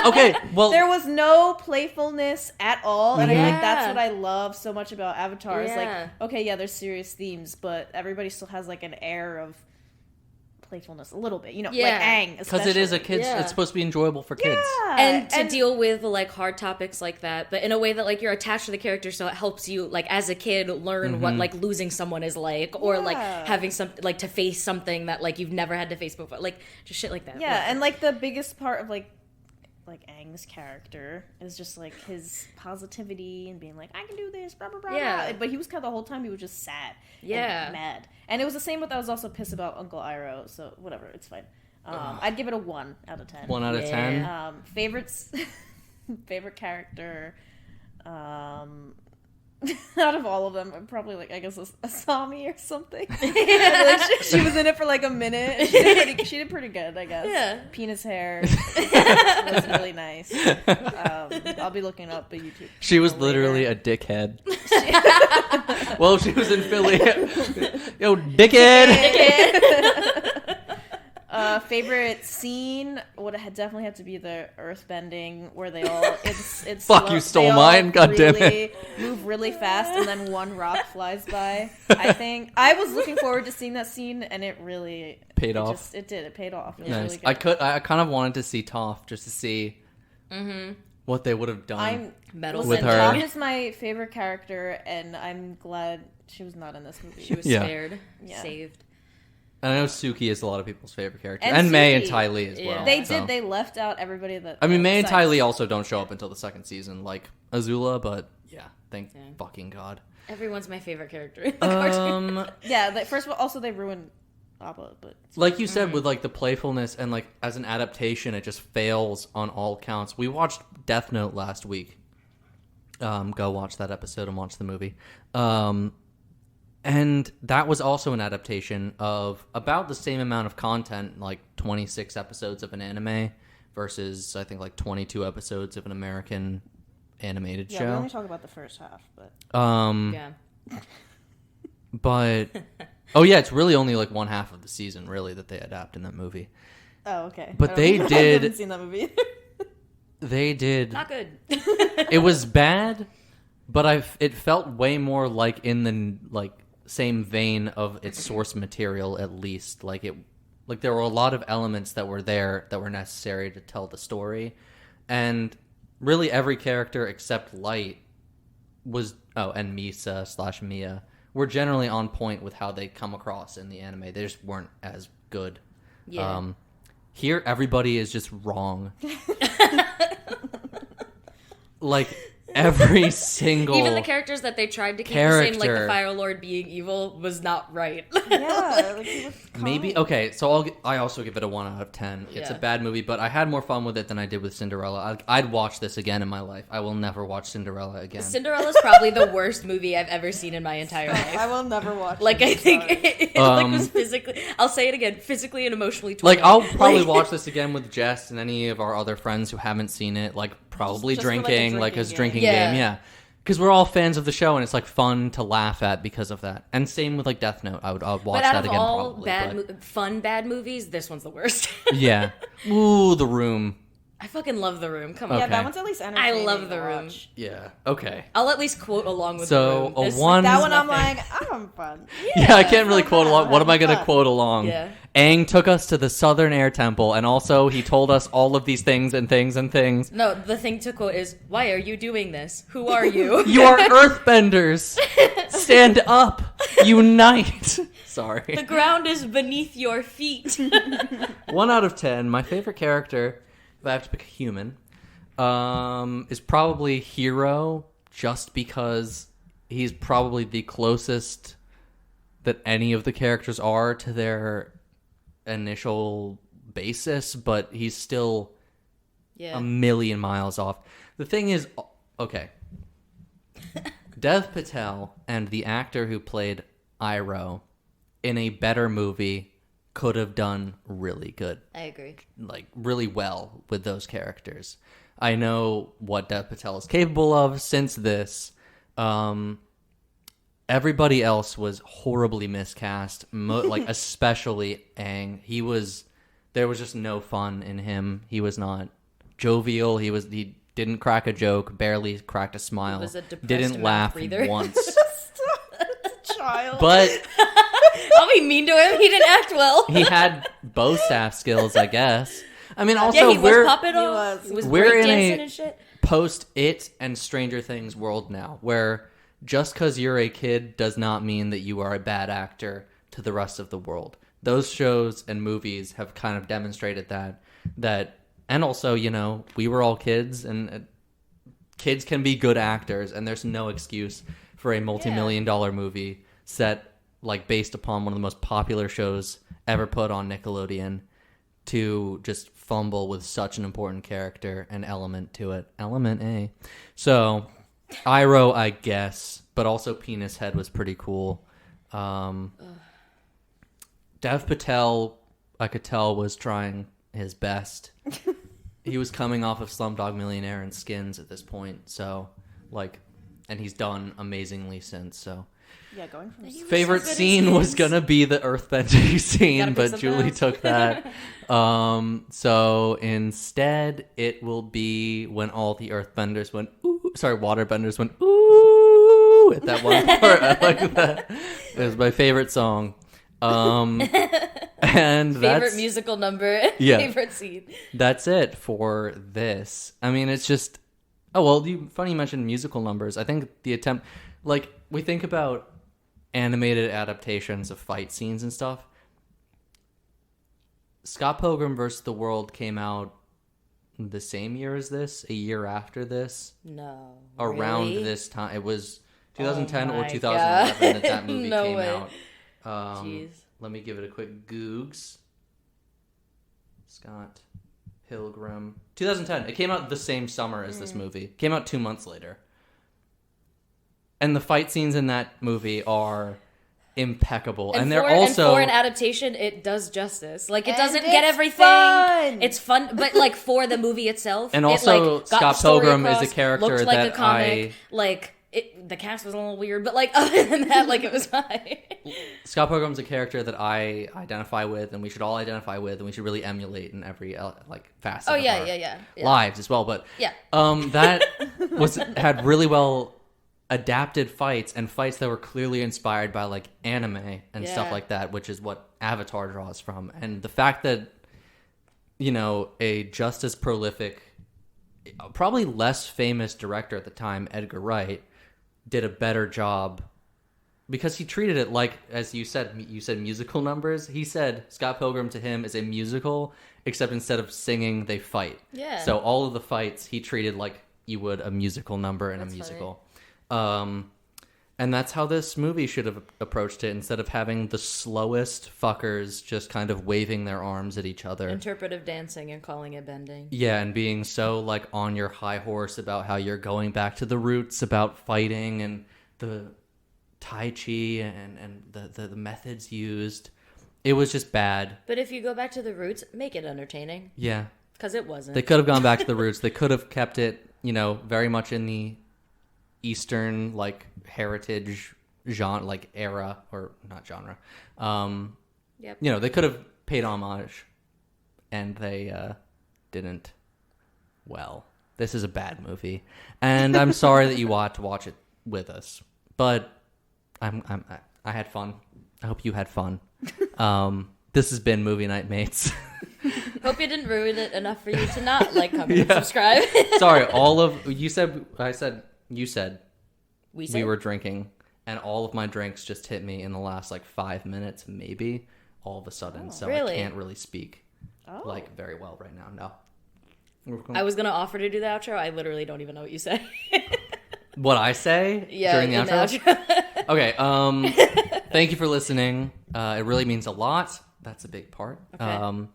Okay, well, There was no playfulness at all, and I Yeah. think that's what I love so much about Avatar. Is Yeah. like, okay, yeah, there's serious themes, but everybody still has like an air of playfulness a little bit, like Yeah. Aang, Because it is a kids. Yeah. It's supposed to be enjoyable for kids. And to deal with like hard topics like that, but in a way that like you're attached to the character, so it helps you like as a kid learn what like losing someone is like, or like having some like to face something that like you've never had to face before, like just shit like that. Yeah, and like the biggest part of like Aang's character is just like his positivity and being like, I can do this, blah blah blah. Yeah. But he was kind of the whole time he was just sad, Yeah, and mad, and it was the same with I was also pissed about Uncle Iroh. So whatever, it's fine. I'd give it a 1 out of 10. 1 out of 10. Favorites, favorite character. Out of all of them, I'm probably like, I guess Asami or something. Like, she was in it for like a minute. She did pretty good, I guess. Yeah. Penis hair was really nice. I'll be looking up a YouTube. She was literally a dickhead. Well, she was in Philly. Yo, dickhead. Favorite scene would definitely have to be the earthbending where they all it's Fuck, you stole mine. God damn it. Move really fast and then one rock flies by. I think I was looking forward to seeing that scene and it really Paid off. It paid off. It was Nice. really good. I kind of wanted to see Toph just to see what they would have done. with her. Toph is my favorite character, and I'm glad she was not in this movie. she was Yeah. spared, Yeah. saved. And I know Suki is a lot of people's favorite character, And and May and Suki. Ty Lee as well. Yeah. They so. did. They left out everybody that. I mean, May and Ty besides- Lee also don't show up until the second season, like Azula. But yeah, thank Yeah. fucking God. Everyone's my favorite character in the cartoon. Yeah. First of all, also they ruined Appa, but Like you said, with like the playfulness and like as an adaptation, it just fails on all counts. We watched Death Note last week. Go watch that episode and watch the movie. And that was also an adaptation of about the same amount of content, like 26 episodes of an anime versus I think like 22 episodes of an American animated yeah, we show. only talk about the first half, but Yeah. But oh yeah, it's really only like one half of the season really that they adapt in that movie. oh okay. But I they I did- haven't seen that movie. They did. Not good. It was bad, but it felt way more like in the like same vein of its source material at least. Like there were a lot of elements that were there that were necessary to tell the story, and really every character except Light was and Misa/Mia were generally on point with how they come across in the anime. They just weren't as good. Yeah. Here everybody is just wrong. Like every single Even the characters that they tried to keep the same, like the character. Fire Lord being evil, was not right. yeah, like, he was maybe calm. okay. So I also give it a 1 out of 10. It's a Yeah. bad movie, but I had more fun with it than I did with Cinderella. I'd watch this again in my life. I will never watch Cinderella again. Cinderella's probably the worst movie I've ever seen in my entire life. I will never watch. Like, it, I think sorry. it like, was physically, I'll say it again, physically and emotionally torn. Like I'll probably Like- watch this again with Jess and any of our other friends who haven't seen it. Like probably Just for, like, a drinking, like as drinking drinking game. game, yeah. Because we're all fans of the show, and it's like fun to laugh at because of that. And same with like Death Note. I'll watch But that out of again all probably. fun bad movies, this one's the worst. Yeah. Ooh, The Room. I fucking love The Room. Come on. Yeah, Okay. that one's at least entertaining. love to The Room. watch. Yeah. Okay. I'll at least quote along with So, The Room. a 1 That is one, I'm nothing. like, I'm fun. Yeah, I can't really it's quote not along. bad. What am I going to Fun. quote along? Yeah. Aang took us to the Southern Air Temple, and also he told us all of these things and things and things. No, the thing to quote is, "Why are you doing this? Who are you?" You are earthbenders. Stand up. Unite. Sorry. The ground is beneath your feet. 1 out of 10. My favorite character, if I have to pick a human, is probably Hero, just because he's probably the closest that any of the characters are to their initial basis, but he's still Yeah. a million miles off. The thing is, okay, Dev Patel and the actor who played Iroh in a better movie could have done really good, I agree. like really well with those characters. I know what Dev Patel is capable of since this. Everybody else was horribly miscast, like especially Aang. There was just no fun in him. He was not jovial. He didn't crack a joke, barely cracked a smile, was a depressed didn't laugh mouth breather. once. Child. But I'll be mean to him. He didn't act well. he had bow staff skills, I guess. I mean, also yeah, he was puppet He off. was. He was We're in breakdancing a and shit. post It and Stranger Things world now, where just because you're a kid does not mean that you are a bad actor to the rest of the world. Those shows and movies have kind of demonstrated that, and also, you know, we were all kids, and kids can be good actors, and there's no excuse for a multi-million-dollar movie set like based upon one of the most popular shows ever put on Nickelodeon to just fumble with such an important character and element to it. Element A. So, Iroh, I guess, but also Penis Head was pretty cool. Dev Patel, I could tell, was trying his best. He was coming off of Slumdog Millionaire and Skins at this point, so, like, and he's done amazingly since, so. Yeah, going from Favorite scene was gonna be the earthbending scene, but Julie took that. So instead, it will be when all the earthbenders went ooh. Sorry, waterbenders went ooh at that one part. I like that. It was my favorite song. And Favorite musical number. Yeah. Favorite scene. That's it for this. I mean, it's just. Oh well, funny you mentioned musical numbers. I think the attempt, like we think about animated adaptations of fight scenes and stuff. Scott Pilgrim vs. the World came out the same year as this, a year after this. No. Around really? this time. It was 2010 or my 2011 that movie No came way. out. Jeez. Let me give it a quick googs. Scott Pilgrim. 2010. It came out the same summer as this movie. It came out 2 months later. And the fight scenes in that movie are impeccable. And they're also... for an adaptation, it does justice. Like, it And doesn't it's get everything. fun. It's fun, but, like, for the movie itself... And it, also, like, got Scott the story Pilgrim is a across, character looked like that a comic, like... the cast was a little weird, but, like, other than that, like, it was fine. Scott Pilgrim's a character that I identify with, and we should all identify with, and we should really emulate in every like facet of our lives as well. But Yeah. That had really well adapted fights, and fights that were clearly inspired by like anime and stuff Yeah. like that, which is what Avatar draws from. And the fact that, you know, a just as prolific, probably less famous director at the time, Edgar Wright, did a better job because he treated it like, as you said musical numbers. He said Scott Pilgrim to him is a musical, except instead of singing, they fight. Yeah. So all of the fights he treated like you would a musical number in That's a musical. And that's how this movie should have approached it, instead of having the slowest fuckers just kind of waving their arms at each other. Interpretive dancing and calling it bending. Yeah, and being so like on your high horse about how you're going back to the roots about fighting and the Tai Chi and the methods used. It was just bad. But if you go back to the roots, make it entertaining. Yeah. Because it wasn't. They could have gone back to the roots. They could have kept it, you know, very much in the Eastern, like, heritage genre, like, era, or not genre. Yep. You know, they could have paid homage, and they didn't. Well, this is a bad movie, and I'm sorry that you want to watch it with us, but I had fun. I hope you had fun. This has been Movie Night Mates. Hope you didn't ruin it enough for you to not like, comment, and subscribe. Sorry, you said We we were drinking, and all of my drinks just hit me in the last like 5 minutes, maybe, all of a sudden. So really? I can't really speak like very well right now. No. I was gonna offer to do the outro. I literally don't even know what you say. What I say during the in outro? Okay. Thank you for listening. It really means a lot. That's a big part. Okay.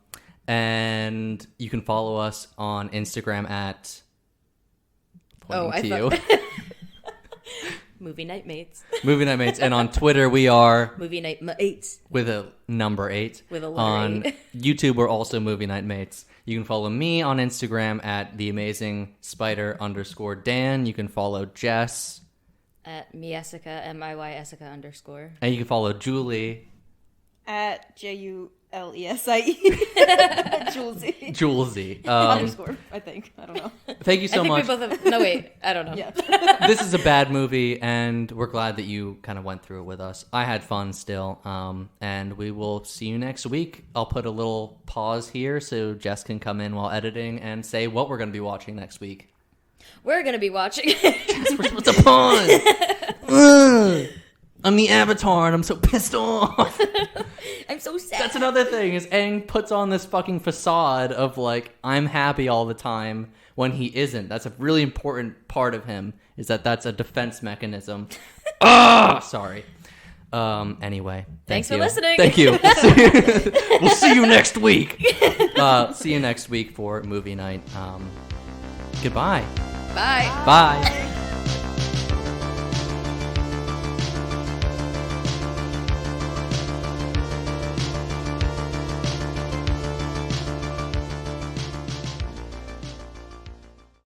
And you can follow us on Instagram at Movie Night Mates. Movie Night Mates. And on Twitter, we are Movie Night Mates. with a number 8. With a letter on 8. YouTube, we're also Movie Night Mates. You can follow me on Instagram at theamazingspider_Dan. You can follow Jess At Miessica, MIYessica_. and you can follow Julie at JULIE Lesie. Julesy. Julesy. Underscore, I think. I don't know. Thank you so much. We both have, no, wait. I don't know. Yeah. This is a bad movie, and we're glad that you kind of went through it with us. I had fun still, and we will see you next week. I'll put a little pause here so Jess can come in while editing and say what we're going to be watching next week. We're going to be watching... What's a pause? I'm the Avatar, and I'm so pissed off. I'm so sad. That's another thing, is Aang puts on this fucking facade of, like, I'm happy all the time when he isn't. That's a really important part of him, is that's a defense mechanism. Sorry. Anyway. Thanks for listening. Thank you. We'll see you next week. See you next week for movie night. Goodbye. Bye. Bye.